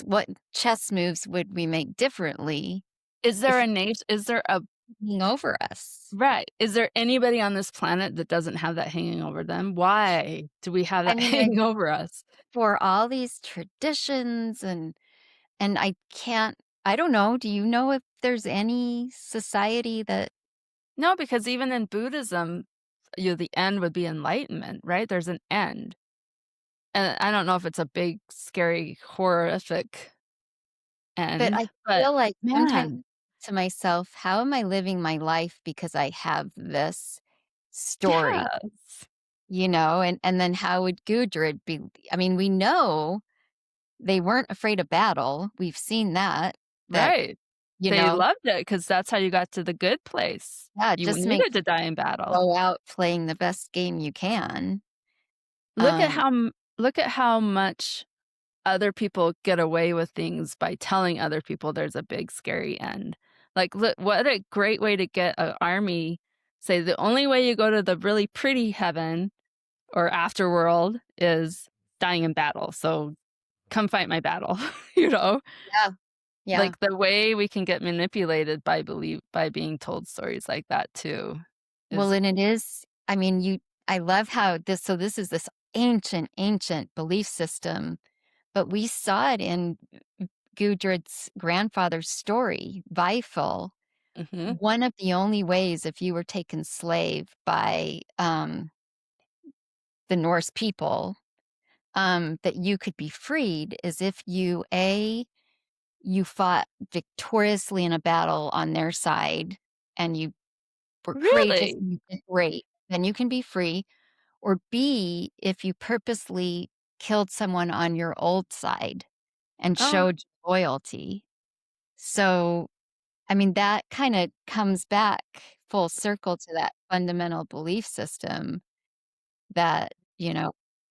What chess moves would we make differently Is there if a nation? Is there a hanging over us? Right. Is there anybody on this planet that doesn't have that hanging over them? Why do we have I that mean, and hanging over us? for all these traditions and I don't know, do you know if there's any society that No, because even in Buddhism, the end would be enlightenment, right? There's an end. And I don't know if it's a big, scary, horrific but end, I but feel like sometimes man, to myself, how am I living my life because I have this story? yes. and then how would Gudrid be? I mean, we know they weren't afraid of battle. We've seen that, Right. you They know, loved it because that's how you got to the good place. yeah, it You just needed makes to die in battle. go out playing the best game you can. Look at Um, how look at how much other people get away with things by telling other people there's a big scary end. Like, look, what a great way to get an army say the only way you go to the really pretty heaven or afterworld is dying in battle. So come fight my battle, you know? yeah, yeah. Like the way we can get manipulated by being told stories like that too Well, is and it is, I mean, I love how this is this ancient belief system, but we saw it in Gudrid's grandfather's story, Weifel. mhm. One of the only ways if you were taken slave by the Norse people, that you could be freed is if you fought victoriously in a battle on their side and you were courageous Really? and you did great, then you can be free. Or B, if you purposely killed someone on your old side and Oh, showed loyalty. So, I mean, that kind of comes back full circle to that fundamental belief system that,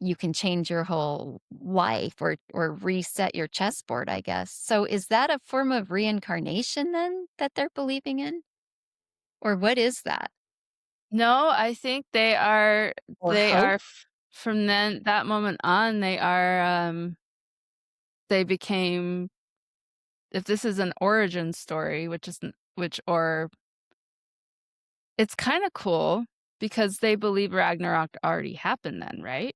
you can change your whole life or reset your chessboard, I guess. So is that a form of reincarnation then that they're believing in? Or what is that? no, I think Or they hope? are from then that moment on, they became if this is an origin story, which isn't which or it's kinda cool because they believe Ragnarok already happened then, right?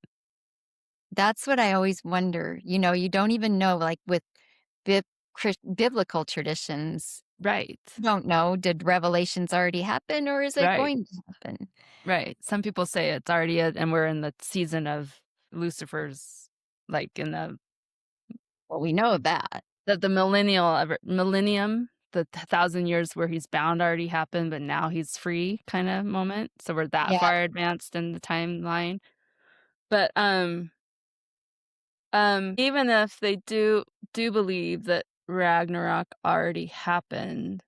That's what I always wonder. You don't even know, like with biblical traditions, Right. you don't know, did revelations already happen or is it Right. going to happen? Right. Some people say it's already and we're in the season of Lucifer's like in Well, we know that. the millennium, the 1,000 years where he's bound already happened, but now he's free kinda moment. So we're that Yeah. far advanced in the timeline. But, even if they do believe that Ragnarok already happened,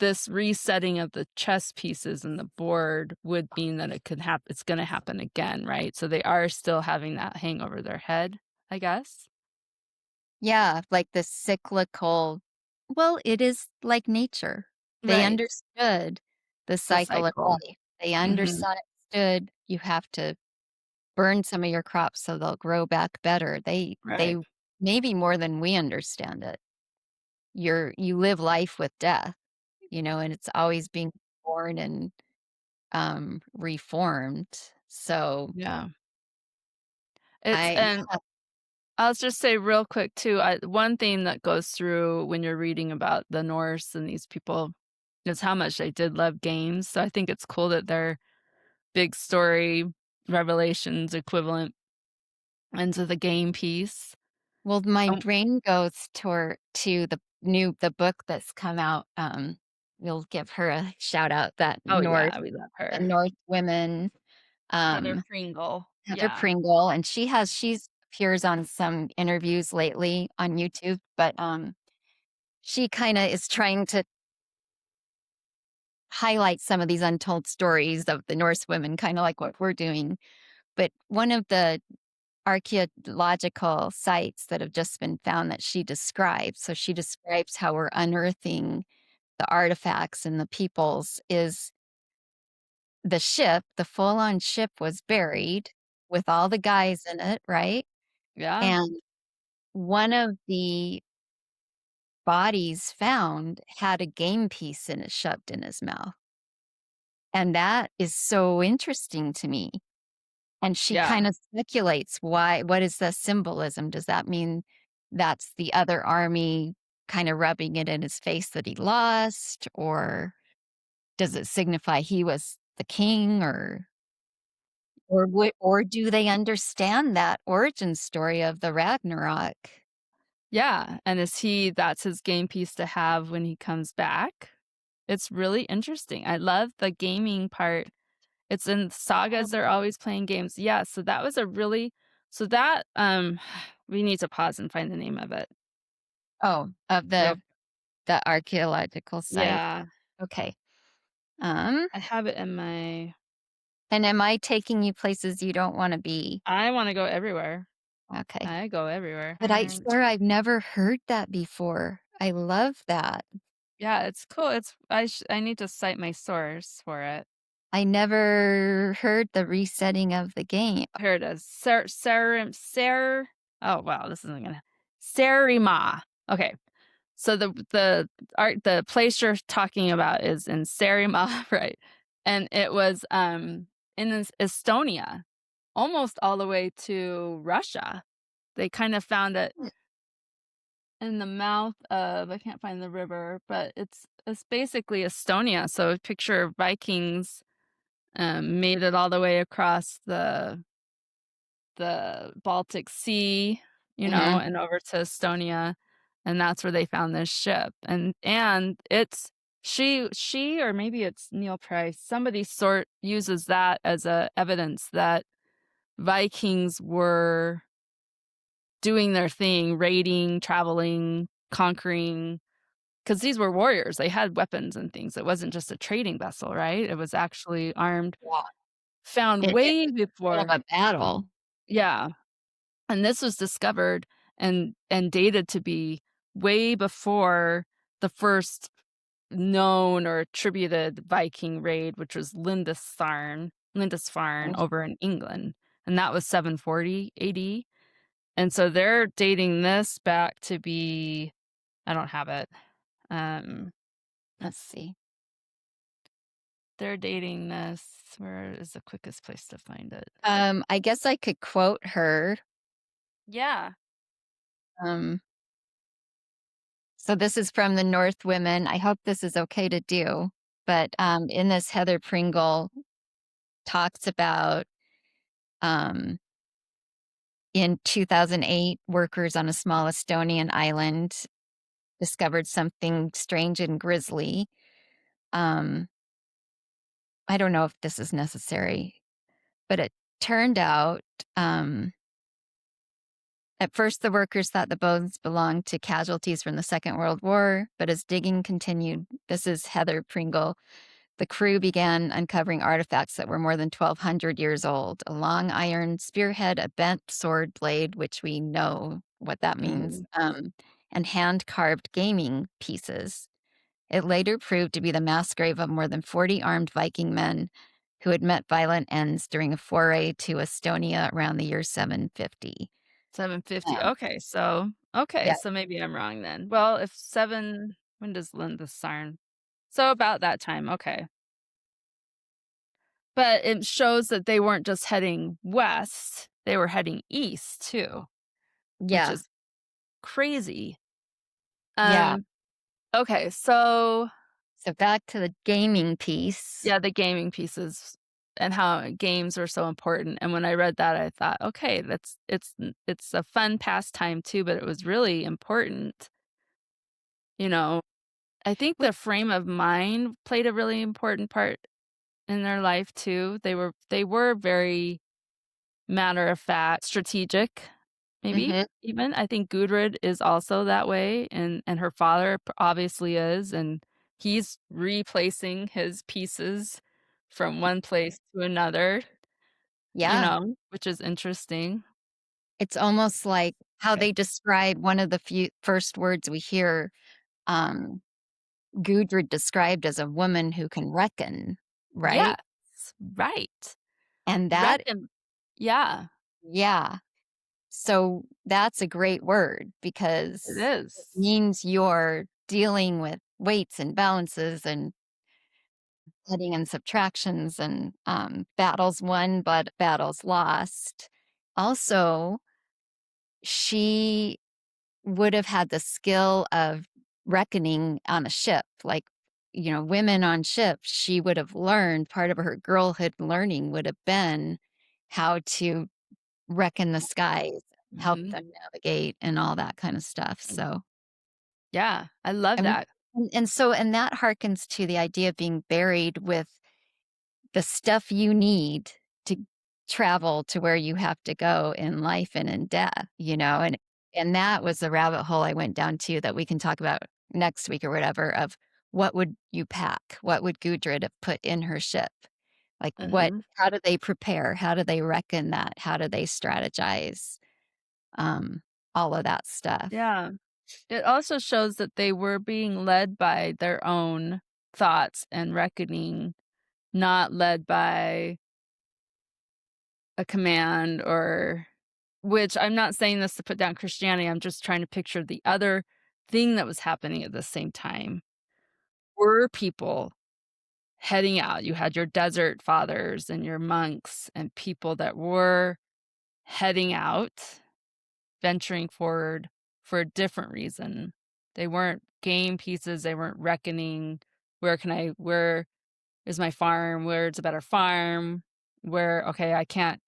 this resetting of the chess pieces and the board would mean that it's gonna happen again, right? So they are still having that hang over their head, I guess? Yeah, like the cyclical, well, it is like nature. They Right. understood the The cycle of cycle. life. They Mhm. understood you have to burn some of your crops so they'll grow back better. They Right. maybe more than we understand it. You live life with death, and it's always being born and reformed. So Yeah. It's I and I'll just say real quick too, one thing that goes through when you're reading about the Norse and these people is how much they did love games. So I think it's cool that their big story revelations equivalent into the game piece. Well, my Um, brain goes to the book that's come out. We'll give her a shout out, oh yeah, we love the her. North women, Heather um, Pringle. Heather Yeah. Pringle, and she's appears on some interviews lately on YouTube, but she kind of is trying to highlight some of these untold stories of the Norse women, kind of like what we're doing. But one of the archaeological sites that have just been found that she describes. So she describes how we're unearthing the artifacts and the peoples is the full-on ship was buried with all the guys in it, right? Yeah. And one of the bodies found had a game piece in it shoved in his mouth. And that is so interesting to me. And she Yeah. kind of speculates what is the symbolism? Does that mean that's the other army kind of rubbing it in his face that he lost? Or does it signify he was the king or do they understand that origin story of the Ragnarok? Yeah. And that's his game piece to have when he comes back. It's really interesting. I love the gaming part It's in sagas, they're always playing games. Yeah, so that was a really so that, we need to pause and find the name of it Oh, of real the archaeological site. yeah, Okay. Um, I have it in and am I taking you places you don't wanna be? I wanna go everywhere. Okay. I go everywhere. But I swear I've never heard that before. I love that. Yeah, it's cool, I need to cite my source for it. I never heard the resetting of the game. Here it is. Ser oh, wow, this isn't gonna Serima. Okay. So the place you're talking about is in Serima, right? And it was, in Estonia, almost all the way to Russia. They kind of found it Hmm. in the mouth of I can't find the river, but it's basically Estonia. So picture Vikings, made it all the way across the Baltic Sea, Mhm. and over to Estonia, and that's where they found this ship, and it's she or maybe it's Neil Price, somebody sort uses that as a evidence that Vikings were doing their thing, raiding, traveling, conquering, because these were warriors, they had weapons and things, it wasn't just a trading vessel, right? It was actually armed, Yeah. found It way was kind before of a battle. yeah. And this was discovered and dated to be way before the first known or attributed Viking raid, which was Lindisfarne Mhm. over in England, and that was 740 AD. And so they're dating this back to be I don't have it. Um, Let's see. they're dating this where is the quickest place to find it? I guess I could quote her. Yeah. Um, so this is from the North Women. I hope this is okay to do. But in this, Heather Pringle talks about um, in 2008, workers on a small Estonian island discovered something strange and grisly. Um, I don't know if this is necessary, but it turned out um, at first the workers thought the bones belonged to casualties from the Second World War, but as digging continued, this is Heather Pringle, the crew began uncovering artifacts that were more than 1,200 years old: a long iron spearhead, a bent sword blade, which we know what that means, Mhm. and hand carved gaming pieces. It later proved to be the mass grave of more than 40 armed Viking men who had met violent ends during a foray to Estonia around the year 750. 750. Um, Okay, yeah, so maybe I'm wrong then. Well, if 7 when does Lindisfarne? So about that time, okay. But it shows that they weren't just heading west, they were heading east too, which yeah, is crazy. yeah. Um, okay, so So back to the gaming piece. yeah, the gaming pieces and how games are so important, and when I read that, I thought, "Okay, it's a fun pastime too," but it was really important, you know? I think Wh- the frame of mind played a really important part in their life too. They were very matter of fact, strategic, maybe Mhm. even. I think Gudrid is also that way, and her father obviously is, and he's replacing his pieces from one place to another, Yeah. which is interesting. It's almost like how Okay. they describe one of the few first words we hear, um, Gudrid described as a woman who can reckon, Yes, right? right. And that Reckon yeah, yeah. So that's a great word it because it is. means you're dealing with weights and balances and adding and subtractions and battles won, but battles lost. Also, she would have had the skill of reckoning on a ship. Like, women on ships, she would have learned part of her girlhood learning would have been how to reckon the skies, help Mhm. them navigate, and all that kind of stuff. So, Yeah, I love and that. and that harkens to the idea of being buried with the stuff you need to travel to where you have to go in life and in death, and that was the rabbit hole I went down to that we can talk about next week or whatever of what would you pack? What would Gudrid have put in her ship? Like Mhm. how do they prepare? How do they reckon that? How do they strategize? Um, all of that stuff. Yeah. It also shows that they were being led by their own thoughts and reckoning, not led by a command or which I'm not saying this to put down Christianity, I'm just trying to picture the other thing that was happening at the same time. Were people heading out? You had your desert fathers and your monks and people that were heading out, venturing forward for a different reason. They weren't game pieces, they weren't reckoning, where is my farm? Where's a better farm? Okay, I can't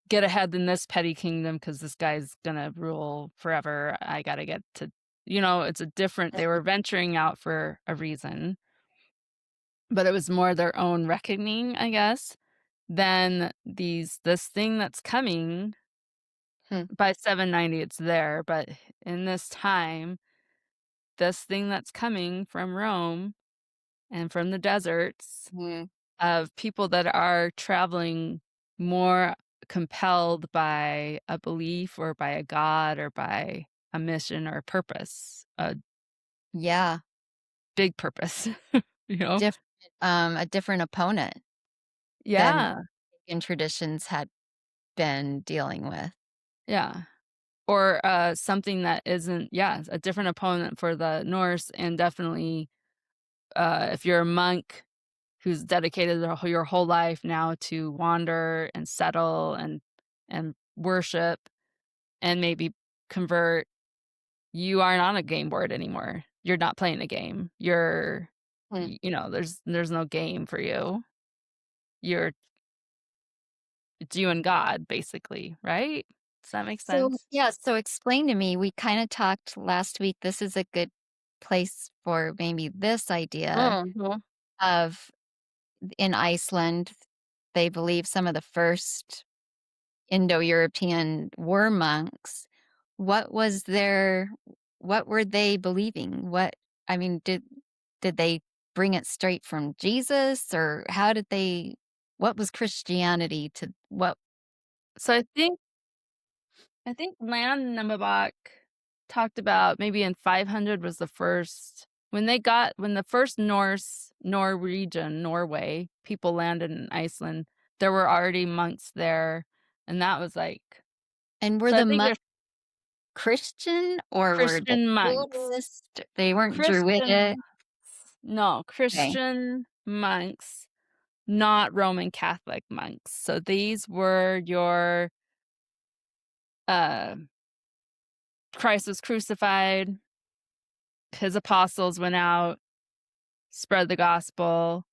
get ahead in this petty kingdom because this guy's gonna rule forever. I gotta get to, it's a different, they were venturing out for a reason, but it was more their own reckoning, I guess, than this thing that's coming. Hmm. By 790, it's there, but in this time, this thing that's coming from Rome and from the deserts Mm. of people that are traveling more compelled by a belief or by a god or by a mission or a purpose, a Yeah. big purpose, you know? Diff a different opponent than Yeah, pagan traditions had been dealing with. yeah. Or something that isn't, yeah, a different opponent for the Norse, and definitely if you're a monk who's dedicated your whole life now to wander and settle and worship and maybe convert. You aren't on a game board anymore. You're not playing a game. Hmm. There's no game for you. You're it's you and God, basically, right? Does that make So, sense? yeah, so explain to me, we kinda talked last week, this is a good place for maybe this idea Mhm. of in Iceland, they believe some of the first Indo-European were monks. What was their what were they believing? I mean, did they bring it straight from Jesus, or how did they what was Christianity to what So I think Lan Nembabok talked about maybe in 500 was the first when the first Norway people landed in Iceland, there were already monks there, and that was like, and were so I the think monks there's Christian or were they Christian monks. Buddhist? They weren't Christian Druidic? monks. No, Okay. Christian monks, not Roman Catholic monks. So these were your uh Christ was crucified, his apostles went out, spread the gospel,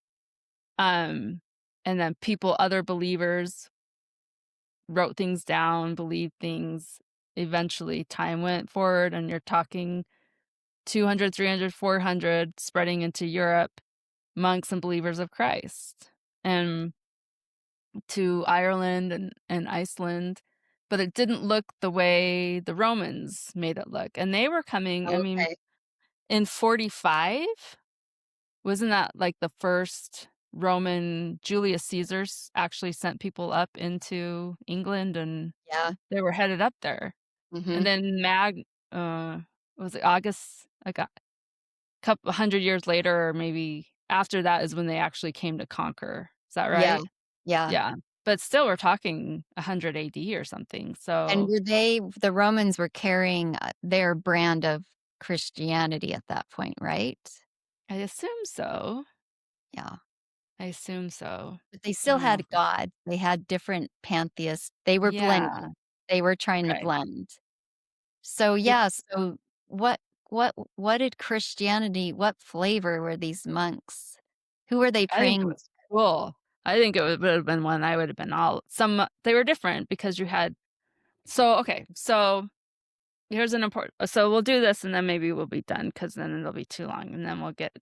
um, and then other believers wrote things down, believed things. Eventually, time went forward, and you're talking 200, 300, 400, spreading into Europe, monks and believers of Christ, and to Ireland and Iceland. But it didn't look the way the Romans made it look. And they were coming, I mean, Okay. in 45, wasn't that like the first Roman Julius Caesar's actually sent people up into England and Yeah. they were headed up there. And Mhm. then was it August? I got couple 100 years later or maybe after that is when they actually came to conquer. Is that Yeah. right? Yeah. Yeah. But still we're talking 100 AD or something. And So were the Romans were carrying, their brand of Christianity at that point, right? I assume so. Yeah. I assume so. But they I still don't know. had God. They had different pantheists. They were Yeah. blending. They were trying to Okay. blend. So, Yeah. yeah, so what did Christianity what flavor were these monks? Who were they I think it praying? was cool. I think it would have been one I would have been all some they were different because you had okay, so here's an important so we'll do this and then maybe we'll be done because then it'll be too long and then we'll get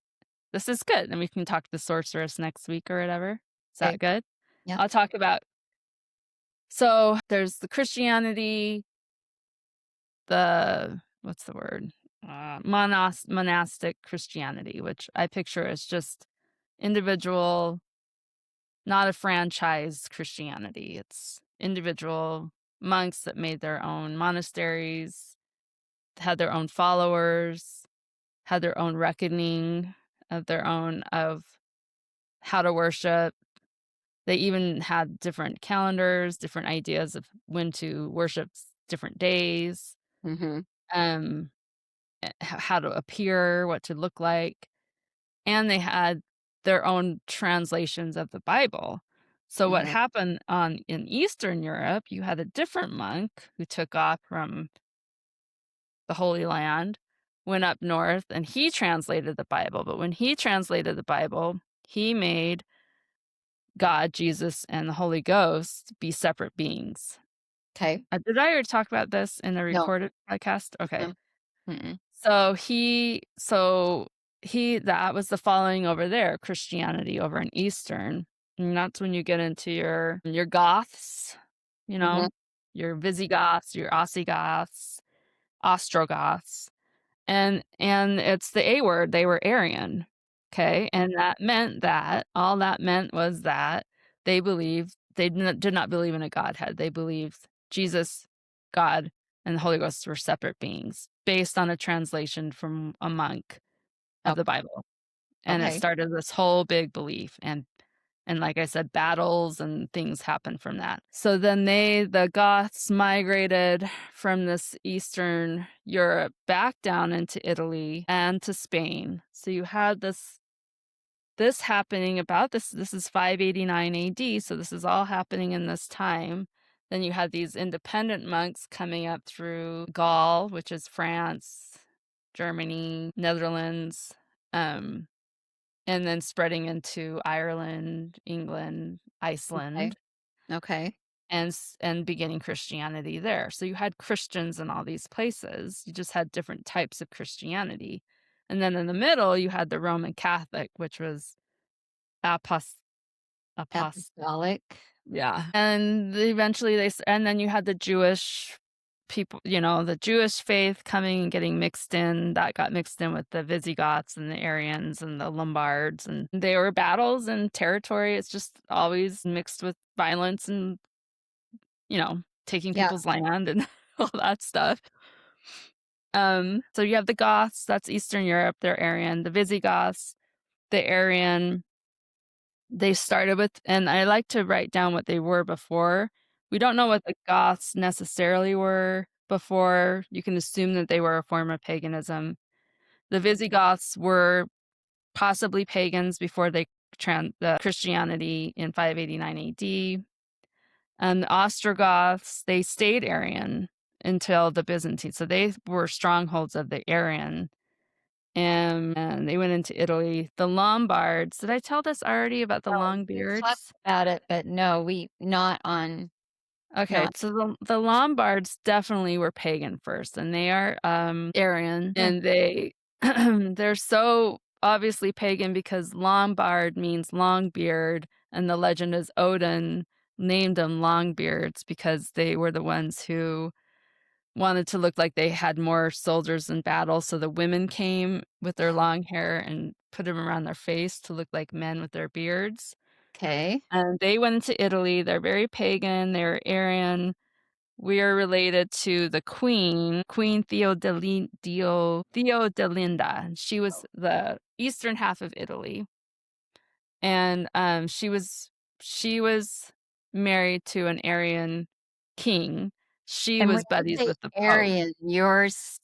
this is good. Then we can talk to the sorceress next week or whatever. Is that Okay. good? Yep. I'll talk about so there's the Christianity, the what's the word? Monastic Christianity, which I picture as just individual, not a franchise Christianity. It's individual monks that made their own monasteries, had their own followers, had their own reckoning of how to worship. They even had different calendars, different ideas of when to worship different days, Mm-hmm. um, how to appear, what to look like. And they had their own translations of the Bible. So what Mm-hmm. happened in Eastern Europe, you had a different monk who took off from the Holy Land, went up north, and he translated the Bible. But when he translated the Bible, he made God, Jesus, and the Holy Ghost be separate beings. Okay. Did I already talk about this in the No. recorded podcast? Okay. No. Mm-mm. So he that was the following over there, Christianity over in Eastern. And that's when you get into your Goths, you Mm-hmm. know, your Visigoths, your Ostrogoths, Ostrogoths. And it's the A word, they were Aryan. Okay. And that all that meant was that they did not believe in a Godhead. They believed Jesus, God, and the Holy Ghost were separate beings based on a translation from a monk of Oh, the Bible. And it okay. started this whole big belief. And like I said, battles and things happened from that. So then the Goths migrated from this Eastern Europe back down into Italy and to Spain. So you had this happening about this is 589 AD, so this is all happening in this time. Then you had these independent monks coming up through Gaul, which is France, Germany, Netherlands, um, and then spreading into Ireland, England, Okay. Iceland, Okay. and beginning Christianity there. So you had Christians in all these places. You just had different types of Christianity. And then in the middle, you had the Roman Catholic, which was apos apos Apostolic. yeah. And eventually and then you had the Jewish people, the Jewish faith coming and getting mixed in. That got mixed in with the Visigoths and the Aryans and the Lombards. And they were battles and territory. It's just always mixed with violence and, taking Yeah. people's land and all that stuff. So you have the Goths, that's Eastern Europe, they're Aryan. The Visigoths, the Aryan. They started with, and I like to write down what they were before. We don't know what the Goths necessarily were before. You can assume that they were a form of paganism. The Visigoths were possibly pagans before the Christianity in 589 AD. And the Ostrogoths, they stayed Aryan until the Byzantines. So they were strongholds of the Aryan. And they went into Italy. The Lombards, did I tell this already about the Oh, long you talked beards? about it, but no, we not on Okay, not so the Lombards definitely were pagan first, and they are Aryan, eh, and they're so obviously pagan because Lombard means long beard, and the legend is Odin named them Longbeards because they were the ones who wanted to look like they had more soldiers in battle. So the women came with their long hair and put them around their face to look like men with their beards. okay. And they went into Italy. They're very pagan. They're Aryan. We are related to the Queen Theodelinda. She was the eastern half of Italy, and she was married to an Aryan king. She And when was you buddies say with the Pope. Aryan,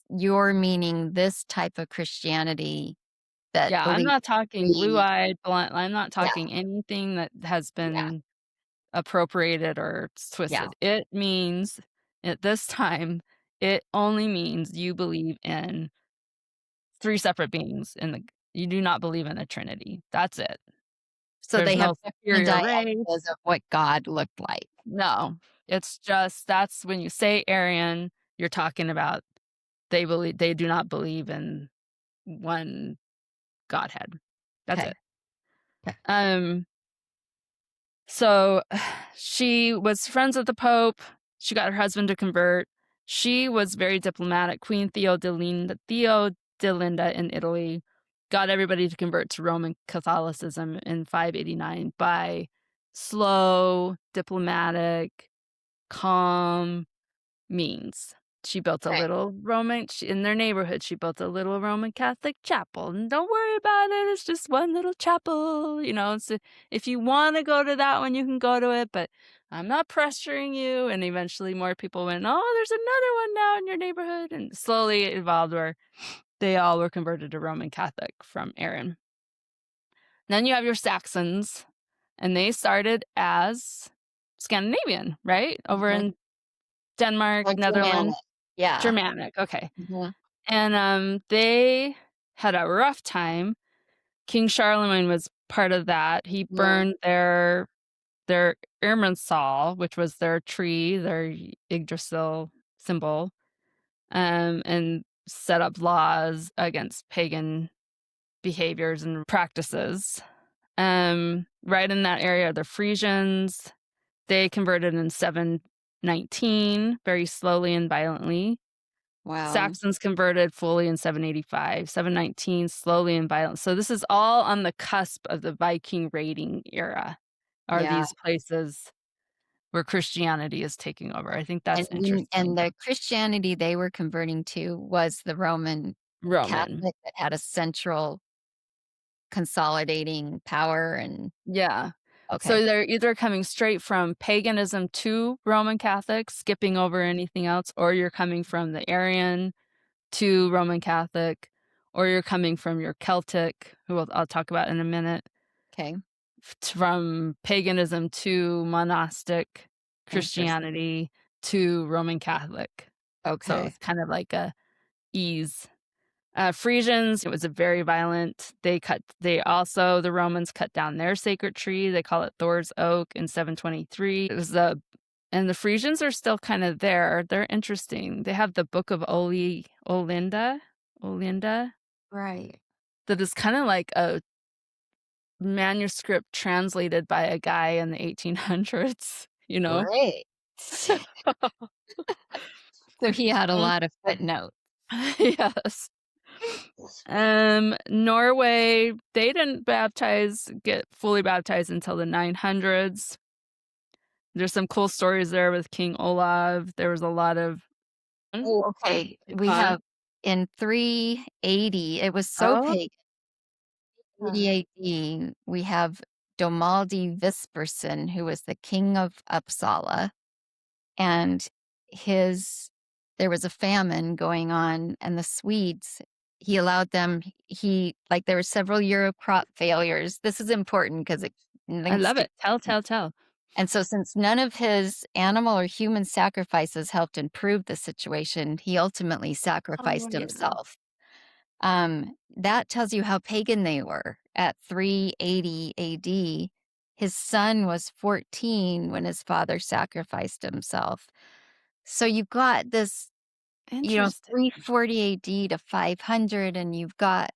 you're meaning this type of Christianity that Yeah, I'm believes not talking we blue-eyed, blunt. I'm not yeah, talking anything that has yeah, been appropriated or yeah. twisted. It means at this time, it only means you believe in 3 separate beings you do not believe in a trinity. That's it. So There's they have no different superior ideas race. of what God looked like. No. It's just that's when you say Aryan, you're talking about they do not believe in one Godhead. That's Okay. it. Okay. Um So she was friends with the Pope. She got her husband to convert. She was very diplomatic. Queen Theodelinda in Italy got everybody to convert to Roman Catholicism in 589 by slow, diplomatic, calm means. She built a Okay. little in their neighborhood, she built a little Roman Catholic chapel, and don't worry about it, it's just one little chapel, so if you wanna go to that one, you can go to it, but I'm not pressuring you, and eventually more people went, "Oh, there's another one now in your neighborhood," and slowly it evolved where they all were converted to Roman Catholic from Aaron. Then you have your Saxons, and they started as Scandinavian, right? Over Mhm. in Denmark, Like Germanic. Netherlands. Yeah. Germanic, okay. Mhm. And, they had a rough time. King Charlemagne was part of that. He Mhm. burned their Irminsul, which was their tree, their Yggdrasil symbol, and set up laws against pagan behaviors and practices. Right in that area, the Frisians, they converted in 719, very slowly and violently. Wow. Saxons converted fully in 785, 719, slowly and violent. So this is all on the cusp of the Viking raiding era, are Yeah. these places where Christianity is taking over. I think that's And interesting. the Christianity they were converting to was the Roman Roman. Catholic that had a central consolidating power and Yeah. okay. So they're either coming straight from paganism to Roman Catholic, skipping over anything else, or you're coming from the Arian to Roman Catholic, or you're coming from your Celtic, who I'll talk about in a minute, Okay. from paganism to monastic Interesting. Christianity to Roman Catholic. So Okay. it's kind of like a ease. Frisians, it was a very violent. The Romans cut down their sacred tree. They call it Thor's Oak in 723. And the Frisians are still kind of there. They're interesting. They have the Book of Olinda, Right. that is kind of like a manuscript translated by a guy in the 1800s, you know? Great. So he had a lot of footnotes. Yes. Norway, they didn't get fully baptized until the 900s. There's some cool stories there with King Olav. There was a lot of Oh, okay. We fun. have in 380, it was so Oh, pagan. 80 AD, we have Domaldi Visperson, who was the king of Uppsala, and his there was a famine going on, and the Swedes, he allowed them he like, there were several year of crop failures. This is important 'cause it I links love to it. Tell. and so since none of his animal or human sacrifices helped improve the situation, he ultimately Oh, sacrificed yeah. himself. That tells you how pagan they were. At 380 AD, his son was 14 when his father sacrificed himself. So you've got this, Interesting. 340 AD to 500, and you've got,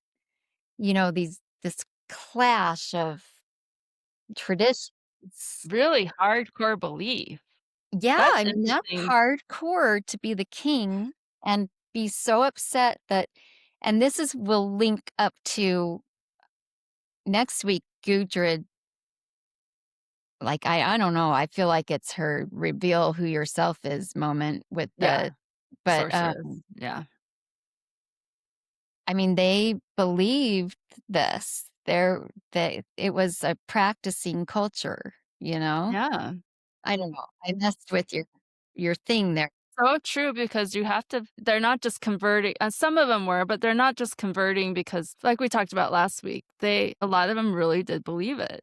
this clash of traditions. Really hardcore belief. Yeah, That's I mean, that's interesting. hardcore to be the king and be so upset that and this is will link up to next week, Gudrid, like, I don't know, I feel like it's her reveal who yourself is moment with Yeah, the but, sorceress. Yeah. I mean, they believed this. It was a practicing culture, you know? Yeah. I don't know, I messed with your thing there. So true, because they're not just converting, and some of them were, but they're not just converting because, like we talked about last week, a lot of them really did believe it.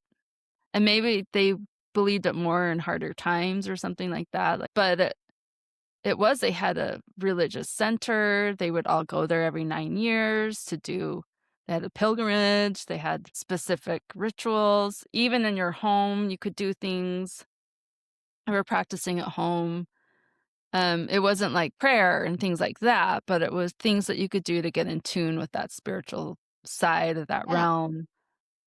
And maybe they believed it more in harder times or something like that. But they had a religious center. They would all go there every 9 years they had a pilgrimage. They had specific rituals. Even in your home, you could do things. They were practicing at home. It wasn't like prayer and things like that, but it was things that you could do to get in tune with that spiritual side of that Yeah. realm.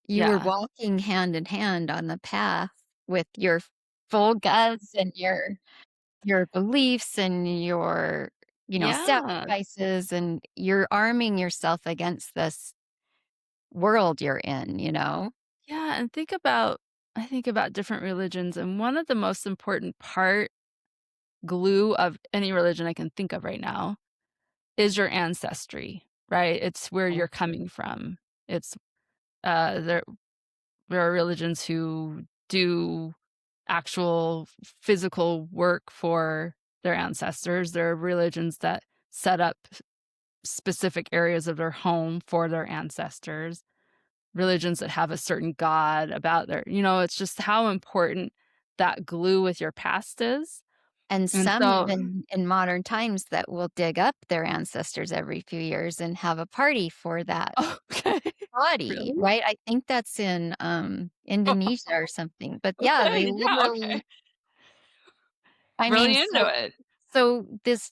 You were Yeah. walking hand in hand on the path with your full guts and your beliefs and your, Yeah. sacrifices, and you're arming yourself against this world you're in, Yeah, and I think about different religions, and one of the most important glue of any religion I can think of right now is your ancestry, right? It's where Oh. you're coming from. It's there are religions who do actual physical work for their ancestors. There are religions that set up specific areas of their home for their ancestors. Religions that have a certain god about it's just how important that glue with your past is. And And some so even in modern times that will dig up their ancestors every few years and have a party for that okay. body, Really? right? I think that's in, Indonesia or something, but yeah, they Okay, yeah, literally okay. I mean, Really into it. this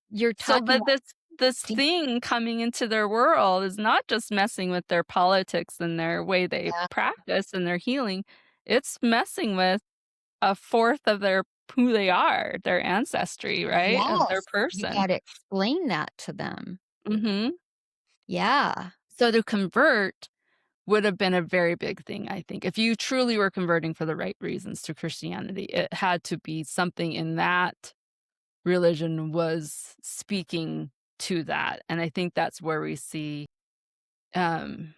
you're So, talking but about this peop thing coming into their world is not just messing with their politics and their way they yeah, practice and their healing, it's messing with a fourth of who they are, their ancestry, right? Of their yes, you person. gotta explain that to them. Mhm. Yeah, So to convert would have been a very big thing, I think. If you truly were converting for the right reasons to Christianity, it had to be something in that religion was speaking to that, and I think that's where we see, um,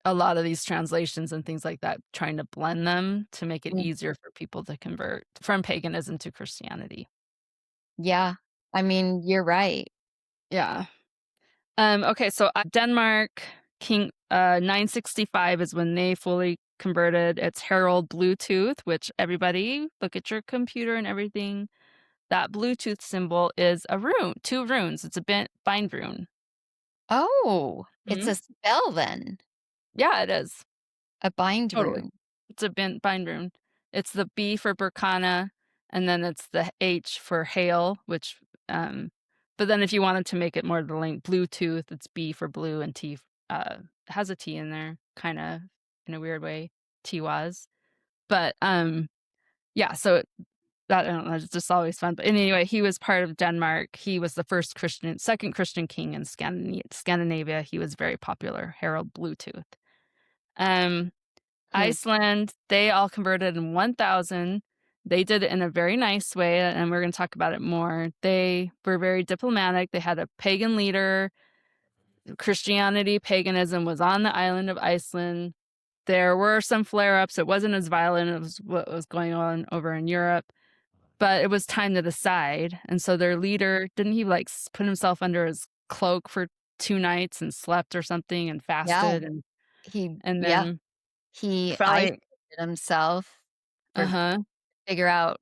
a lot of these translations and things like that trying to blend them to make it mm, easier for people to convert from paganism to Christianity. yeah, I mean, you're right. Yeah. Okay, so, Denmark, 965 is when they fully converted. It's Herald Bluetooth, which everybody look at your computer and everything. That Bluetooth symbol is a rune, 2 runes. It's a bind rune. Oh, it's Mhm. a spell then, Yeah, it is. a bind Totally. rune. It's a bind rune. It's the B for Berkana, and then it's the H for hail, um but then if you wanted to make it more the link Bluetooth, it's B for blue and has a T in there, kinda in a weird way, Tiwaz. But, yeah, so that I don't know, it's just always fun. But anyway, he was part of Denmark. He was the second Christian king in Scandinavia. He was very popular, Harald Bluetooth. Um Hmm, Iceland, they all converted in 1000. They did it in a very nice way, and we're gonna talk about it more. They were very diplomatic. They had a pagan leader. Christianity, paganism was on the island of Iceland. There were some flare-ups. It wasn't as violent as what was going on over in Europe, but it was time to decide. And so their leader, didn't he like put himself under his cloak for 2 nights and slept or something and yeah, fasted and yeah, then he isolated finally himself for uh-huh. figure out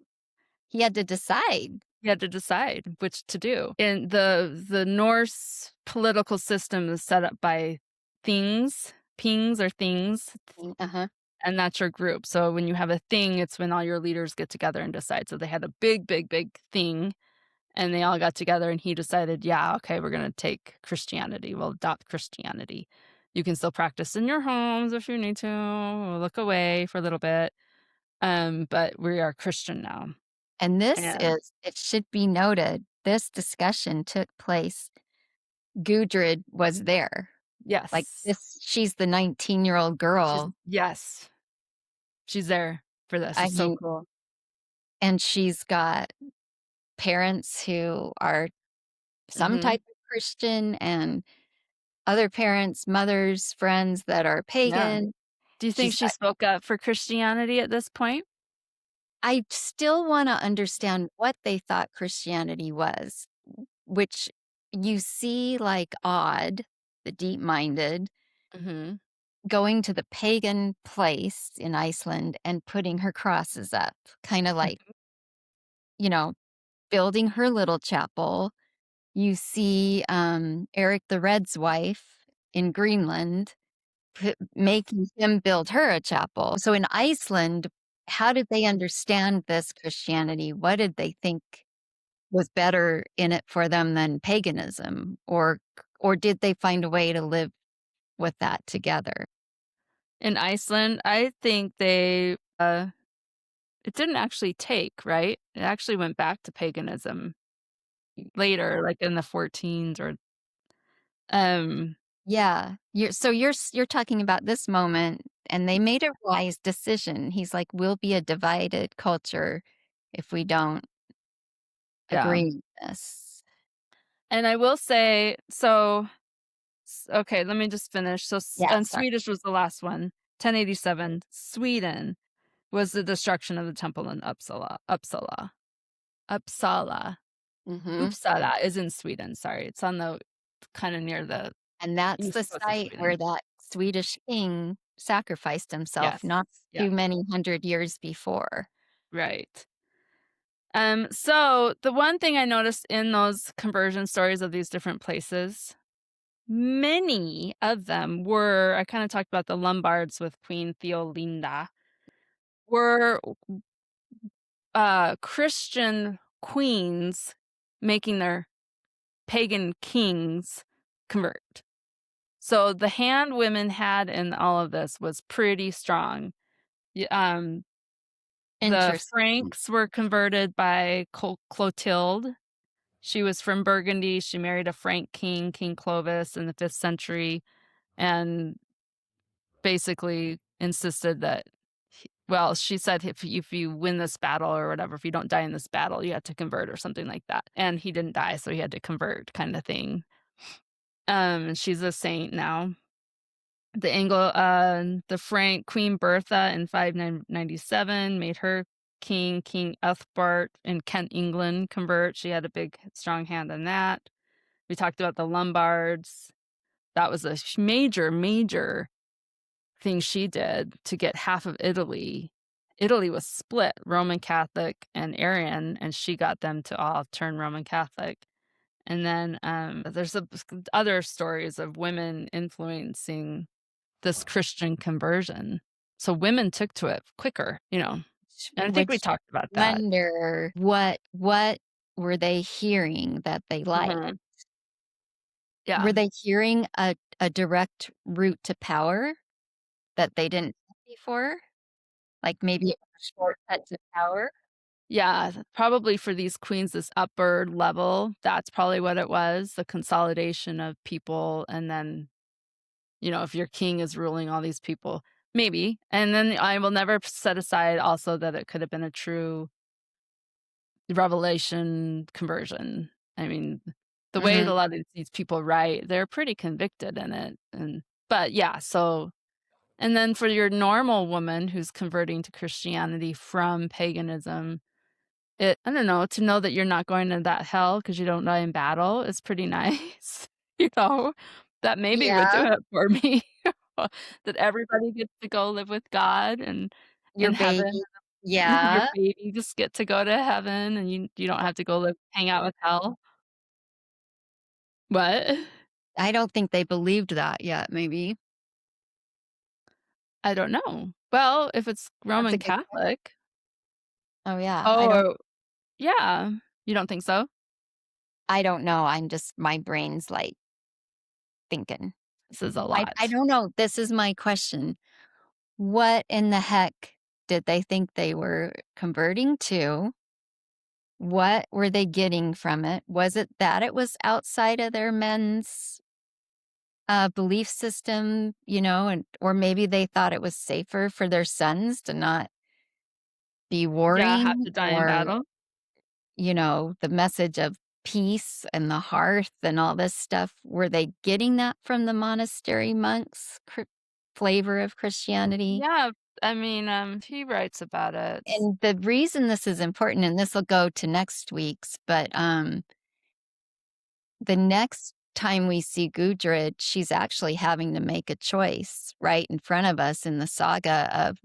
he had to decide. You had to decide which to do. In the Norse political system is set up by pings or things, Uh-huh. and that's your group. So when you have a thing, it's when all your leaders get together and decide. So they had a big, big, big thing, and they all got together, and he decided, yeah, okay, we're gonna take Christianity. We'll adopt Christianity. You can still practice in your homes if you need to, or look away for a little bit. But we are Christian now. And this And is it should be noted, this discussion took place Gudrid was there. Like, yes. she's the 19-year-old girl. Yes. She's there for this, I it's so mean, cool. and she's got parents who are some Mhm. type of Christian and other parents, mothers, friends that are Yeah. pagan. Do you think She's she got spoke up for Christianity at this point? I still wanna understand what they thought Christianity was, which you see, like, Odd, the deep-minded, Mhm. going to the pagan place in Iceland and putting her crosses up, kinda like, Mhm. you know, building her little chapel. You see, Eric the Red's wife in Greenland making him build her a chapel. So in Iceland, how did they understand this Christianity? What did they think was better in it for them than paganism? Or did they find a way to live with that together? In Iceland, I think they it didn't actually take, right? It actually went back to paganism later, like in the 14s or um Yeah. You're talking about this moment, and they made a wise decision. He's like, "We'll be a divided culture if we don't yeah. agree with this." And I will say, so okay, let me just finish. So Yeah, and sorry. Swedish was the last one. 1087, Sweden was the destruction of the temple in Uppsala. Mhm. Uppsala is in Sweden. Sorry, it's on the kind of near the And that's the east coast of site where Sweden. that Swedish king sacrificed himself Yes. not Yeah. too many hundred years before. Right. So the one thing I noticed in those conversion stories of these different places, many of them were, I kind of talked about the Lombards with Queen Theolinda, were Christian queens making their pagan kings convert. So the hand women had in all of this was pretty strong. The Interesting. Franks were converted by Clotilde. She was from Burgundy. She married a Frank king, King Clovis, in the 5th century, and basically insisted that, well, she said if you win this battle or whatever, if you don't die in this battle, you have to convert or something like that. And he didn't die, so he had to convert, kind of thing. She's a saint now. The Frank Queen Bertha in 597 made her King Ethbert in Kent, England convert. She had a big, strong hand in that. We talked about the Lombards. That was a major thing she did to get half of Italy. Italy was split, Roman Catholic and Arian, and she got them to all turn Roman Catholic. And then there's other stories of women influencing this Christian conversion. So women took to it quicker, and I think we Which talked about that. wonder what were they hearing that they liked? Mhm. Yeah. Were they hearing a direct route to power that they didn't have before? Like maybe a shortcut to power? Yeah, probably for these queens, this upper level, that's probably what it was, the consolidation of people, and then, if your king is ruling all these people, maybe. And then I will never set aside also that it could have been a true revelation conversion. I mean, the way that a Mhm. lot of these people write, they're pretty convicted in it. But yeah, so and then for your normal woman who's converting to Christianity from paganism, I don't know, to know that you're not going to that hell because you don't die in battle is pretty nice, you know? That maybe would do Yeah, it for me. That everybody gets to go live with God and your in heaven. baby. Your Yeah. baby just get to go to heaven, and you don't have to go hang out with hell. What? I don't think they believed that yet, maybe. I don't know. Well, if it's That's a Roman good point. Catholic. Oh, yeah. Oh, yeah. You don't think so? I don't know, I'm just my brain's, like, thinking. This is a I lot. don't know, this is my question. What in the heck did they think they were converting to? What were they getting from it? Was it that it was outside of their men's, belief system, and or maybe they thought it was safer for their sons to not be Yeah, have warring, to die in or, battle. the message of peace and the hearth and all this stuff. Were they getting that from the monastery monks' flavor of Christianity? Yeah, I mean, he writes about it. And the reason this is important, and this will go to next week's, but the next time we see Gudrid, she's actually having to make a choice right in front of us in the saga of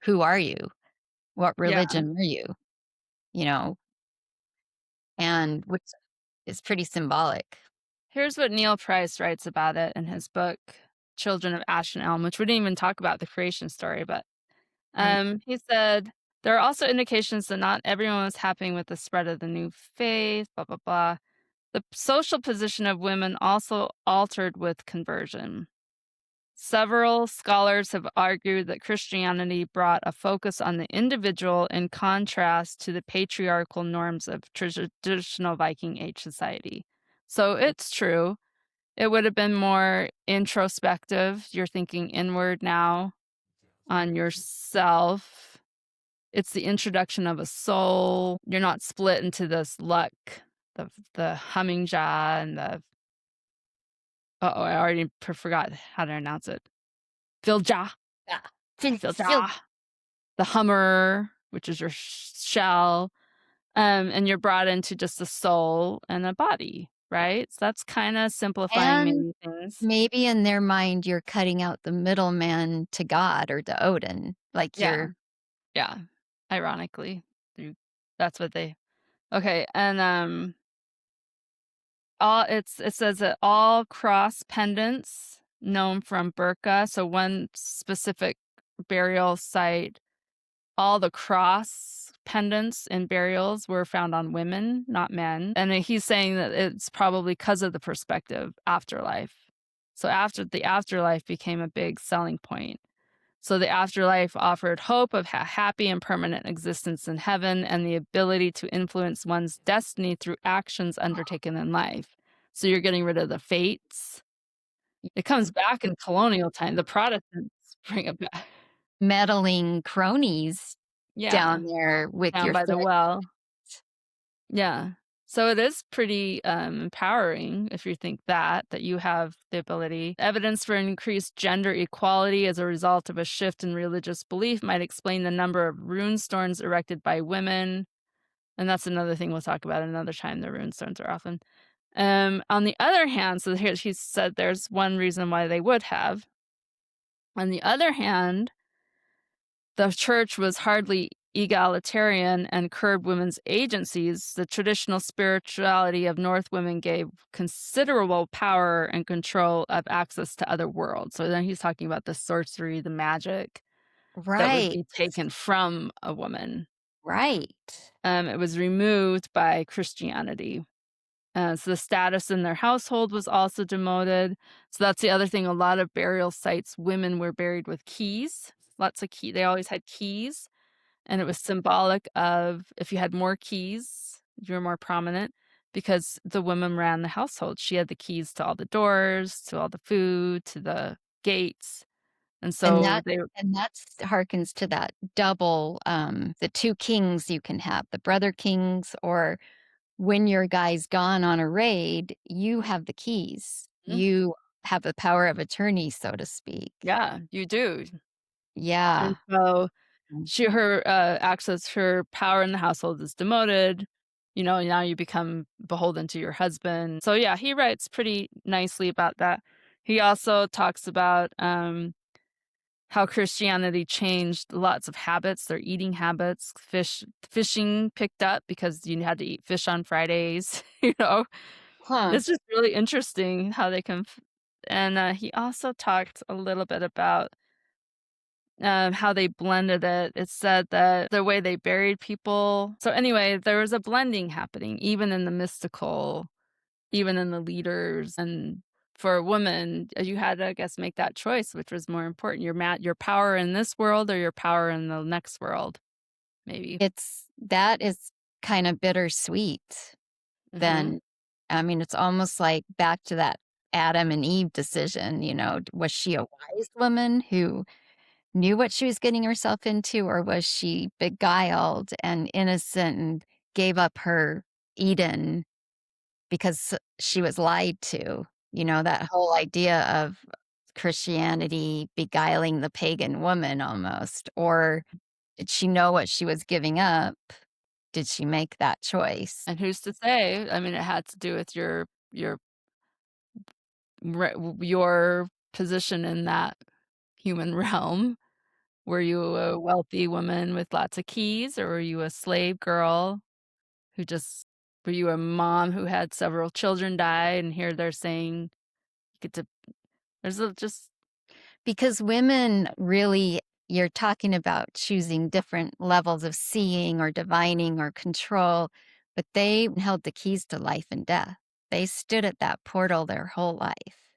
who are you? What Yeah. religion are you? You know, and which is pretty symbolic. Here's what Neil Price writes about it in his book, Children of Ash and Elm, which we didn't even talk about the creation story, but Right. he said, there are also indications that not everyone was happy with the spread of the new faith, blah, blah, blah. The social position of women also altered with conversion. Several scholars have argued that Christianity brought a focus on the individual in contrast to the patriarchal norms of traditional Viking Age society. So it's true. It would have been more introspective. You're thinking inward now on yourself. It's the introduction of a soul. You're not split into this luck, the humming jaw and the I already forgot how to announce it. Filja. Yeah. Filja. The hummer, which is your shell. And you're brought into just a soul and a body, right? So that's kind of simplifying And many things. maybe in their mind, you're cutting out the middleman to God or to Odin. Like Yeah. you're Yeah. Ironically, that's what they. Okay, and it says that all cross pendants known from Burka, so one specific burial site, all the cross pendants in burials were found on women, not men. And he's saying that it's probably because of the perspective afterlife. So after the afterlife became a big selling point. So the afterlife offered hope of a happy and permanent existence in heaven and the ability to influence one's destiny through actions undertaken in life. So you're getting rid of the fates. It comes back in colonial time. The Protestants bring it back. meddling cronies Yeah, down there with down your by the foot. well. Yeah. So it is pretty empowering if you think that you have the ability. Evidence for increased gender equality as a result of a shift in religious belief might explain the number of rune stones erected by women. And that's another thing we'll talk about another time. The rune stones are often. On the other hand, so here he said there's one reason why they would have. On the other hand, the church was hardly egalitarian and curbed women's agencies. The traditional spirituality of North women gave considerable power and control of access to other worlds. So then he's talking about the sorcery, the magic that would Right. be taken from a woman. Right. It was removed by Christianity. So the status in their household was also demoted. So that's the other thing. A lot of burial sites, women were buried with keys. Lots of key. They always had keys. And it was symbolic of if you had more keys, you were more prominent because the woman ran the household. She had the keys to all the doors, to all the food, to the gates. And And so they that's harkens to that double, the 2 kings you can have, the brother kings, or when your guy's gone on a raid, you have the keys. Mhm. You have the power of attorney, so to speak. Yeah, you do. Yeah. And so Mm. her access, her power in the household is demoted. You know, now you become beholden to your husband. So yeah, he writes pretty nicely about that. He also talks about how Christianity changed lots of habits, their eating habits. Fishing picked up because you had to eat fish on Fridays. You know, Huh. it's just really interesting how they can. And he also talked a little bit about how they blended it. It said that the way they buried people. So anyway, there was a blending happening, even in the mystical, even in the leaders. And for a woman, you had to, I guess, make that choice, which was more important. Your power in this world or your power in the next world, maybe. That is kind of bittersweet. Hmm. Then, I mean, it's almost like back to that Adam and Eve decision, was she a wise woman who knew what she was getting herself into, or was she beguiled and innocent and gave up her Eden because she was lied to? That whole idea of Christianity beguiling the pagan woman almost. Or did she know what she was giving up? Did she make that choice? And who's to say? I mean, it had to do with your position in that human realm. Were you a wealthy woman with lots of keys, or were you a slave girl who just were you a mom who had several children die, and here they're saying you get to there's a just Because women really, you're talking about choosing different levels of seeing or divining or control, but they held the keys to life and death. They stood at that portal their whole life.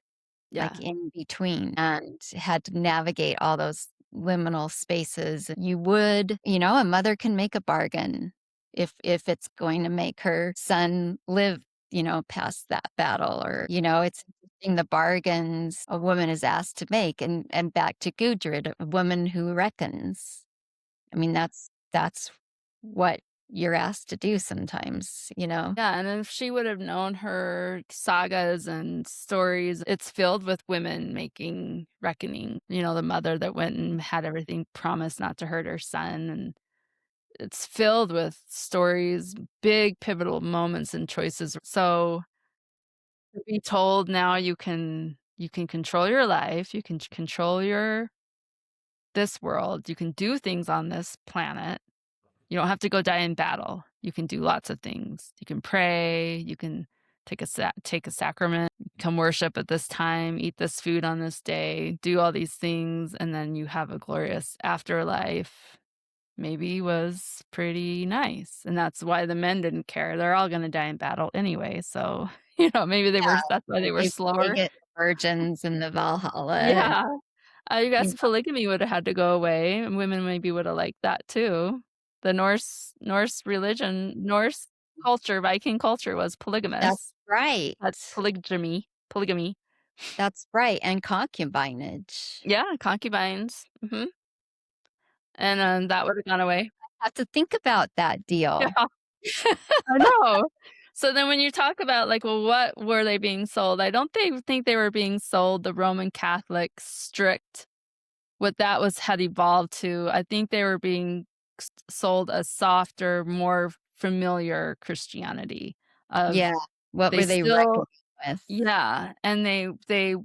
Yeah. like in between, and had to navigate all those liminal spaces. You would, a mother can make a bargain if it's going to make her son live, past that battle, or, it's interesting the bargains a woman is asked to make. And back to Gudrid, a woman who reckons. I mean, that's what you're asked to do sometimes. Yeah, and if she would have known her sagas and stories, it's filled with women making reckoning. The mother that went and had everything promised not to hurt her son, and it's filled with stories, big pivotal moments and choices. So to be told now you can control your life, you can control your this world, you can do things on this planet. You don't have to go die in battle. You can do lots of things. You can pray, you can take a sacrament, come worship at this time, eat this food on this day, do all these things, and then you have a glorious afterlife. Maybe was pretty nice, and that's why the men didn't care. They're all gonna die in battle anyway, so, maybe that's why Yeah, they were they slower. get virgins in the Valhalla, and, Yeah. I you guess know polygamy would have had to go away, and women maybe would have liked that too. The Norse religion, Norse culture, Viking culture was That's polygamous. right. Had polygamy. That's right, and concubinage. Yeah, concubines. Mhm. And, that would have gone away. Have to think about that Yeah. deal. I know. So then when you talk about, like, well, what were they being sold? I don't think they were being sold the Roman Catholic strict what that was had evolved to. I think they were being sold a softer, more familiar Christianity of Yeah. What they were they still reckoning with? yeah, and they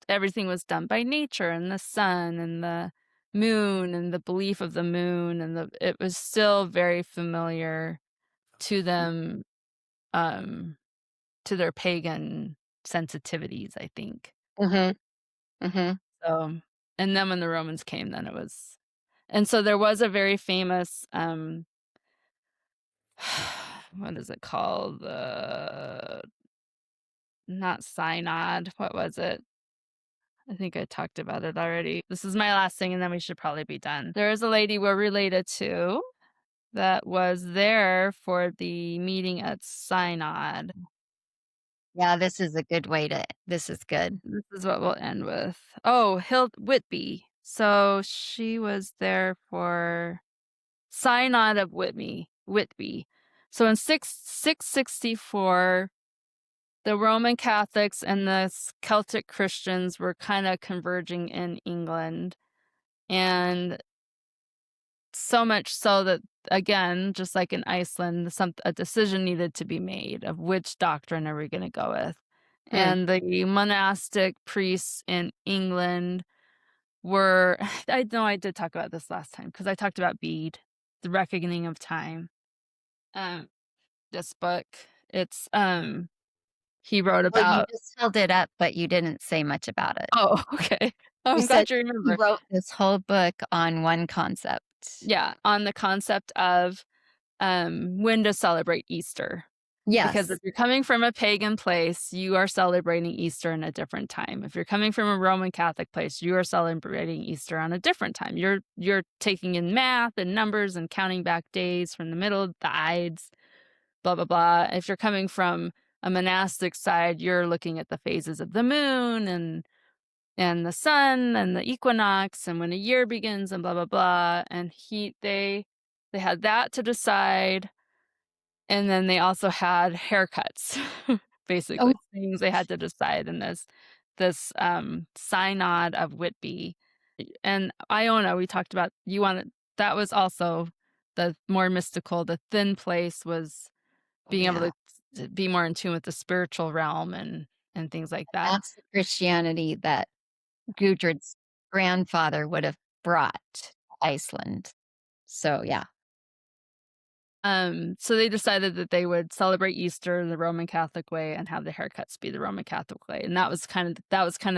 everything was done by nature and the sun and the moon and the belief of the moon and it was still very familiar to them, um, to their pagan sensitivities, I think. Mhm, mhm. So and then when the Romans came, then it was and so there was a very famous, what is it called? Not synod, what was it? I think I talked about it already. This is my last thing, and then we should probably be done. There is a lady we're related to that was there for the meeting at synod. Yeah, this is good. This is what we'll end with. Oh, Hild Whitby. So she was there for Synod of Whitby. So in 664, the Roman Catholics and the Celtic Christians were kind of converging in England. And so much so that, again, just like in Iceland, a decision needed to be made of which doctrine are we going to go with. Hmm. And the monastic priests in England were, I know I did talk about this last time because I talked about Bede, the reckoning of time. Um, this book, it's he wrote Well, you about just held it up, but you didn't say much about it. oh, okay. Oh, You I'm said glad you he remember. wrote this whole book on one concept. Yeah, on the concept of when to celebrate Easter. Because if Yes. you're coming from a pagan place, you are celebrating Easter in a different time. If you're coming from a Roman Catholic place, you are celebrating Easter on a different time. You're taking in math and numbers and counting back days from the middle, the Ides, blah blah blah. If you're coming from a monastic side, you're looking at the phases of the moon and the sun and the equinox and when a year begins and blah blah blah. And they had that to decide, and then they also had haircuts, Oh, basically things they had to decide in this synod of Whitby. And Iona, we talked about you wanted that was also the more mystical, the thin place was being able yeah. to be more in tune with the spiritual realm and things like that. That's the Christianity that Gudrid's grandfather would have brought to Iceland. So, yeah. So they decided that they would celebrate Easter the Roman Catholic way and have the haircuts be the Roman Catholic way. And that was kind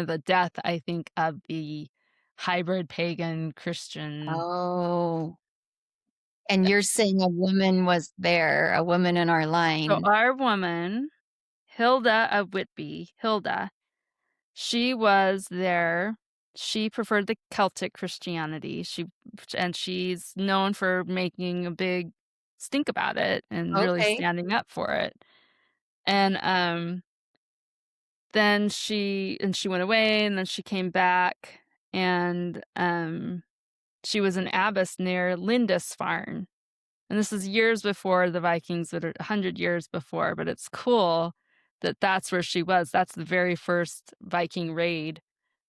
of the death, I think, of the hybrid pagan Christian. Oh. And you're saying a woman was there, a woman in our So line. our woman, Hilda of Whitby, Hilda, She was there. She preferred the Celtic Christianity. She's known for making a big stink about it and really Okay. standing up for it. And then she went away, and then she came back, and she was an abbess near Lindisfarne. And this is years before the Vikings, that are 100 years before, but it's cool that that's where she was. That's the very first Viking raid,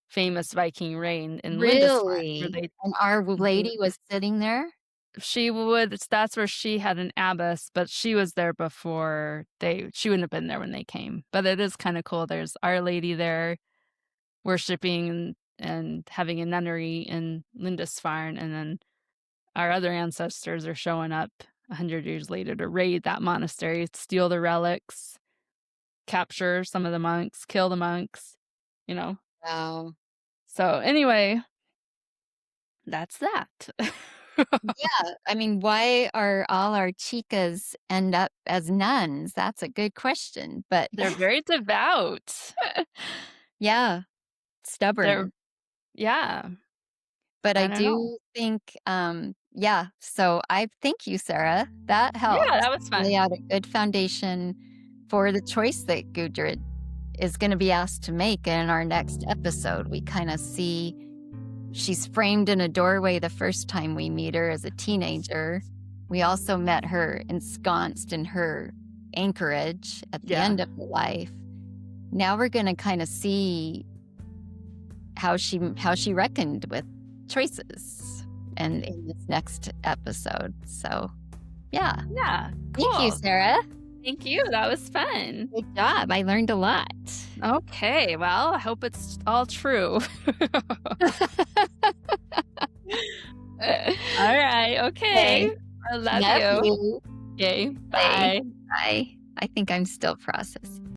famous Viking raid in Lindisfarne, where Really? And Our Mhm. Lady was sitting there? That's where she had an abbess, but she was there before she wouldn't have been there when they came. But it is kind of cool. There's Our Lady there worshiping and having a nunnery in Lindisfarne, and then our other ancestors are showing up 100 years later to raid that monastery, steal the relics, capture some of the monks, kill the monks, you know? Wow. So anyway, that's that. Yeah, I mean, why are all our chicas end up as nuns? That's a good question, but They're very devout. yeah, They're stubborn. yeah, But I I don't know. do think, yeah, so I thank you, Sarah. That Yeah, helps that was lay fun. out a good foundation for the choice that Gudrid is going to be asked to make in our next episode. We kind of see she's framed in a doorway the first time we meet her as a teenager. We also met her ensconced in her anchorage at the Yeah. end of her life. Now we're going to kind of see how she reckoned with choices and in this next episode. So, yeah. Yeah, Thank you, cool. Sarah. Thank you, that was fun. Good job. I learned a lot. Okay, well, I hope it's all true. Alright, okay. Okay. I love Love you. you. Okay, Bye. bye. Bye. I think I'm still processing.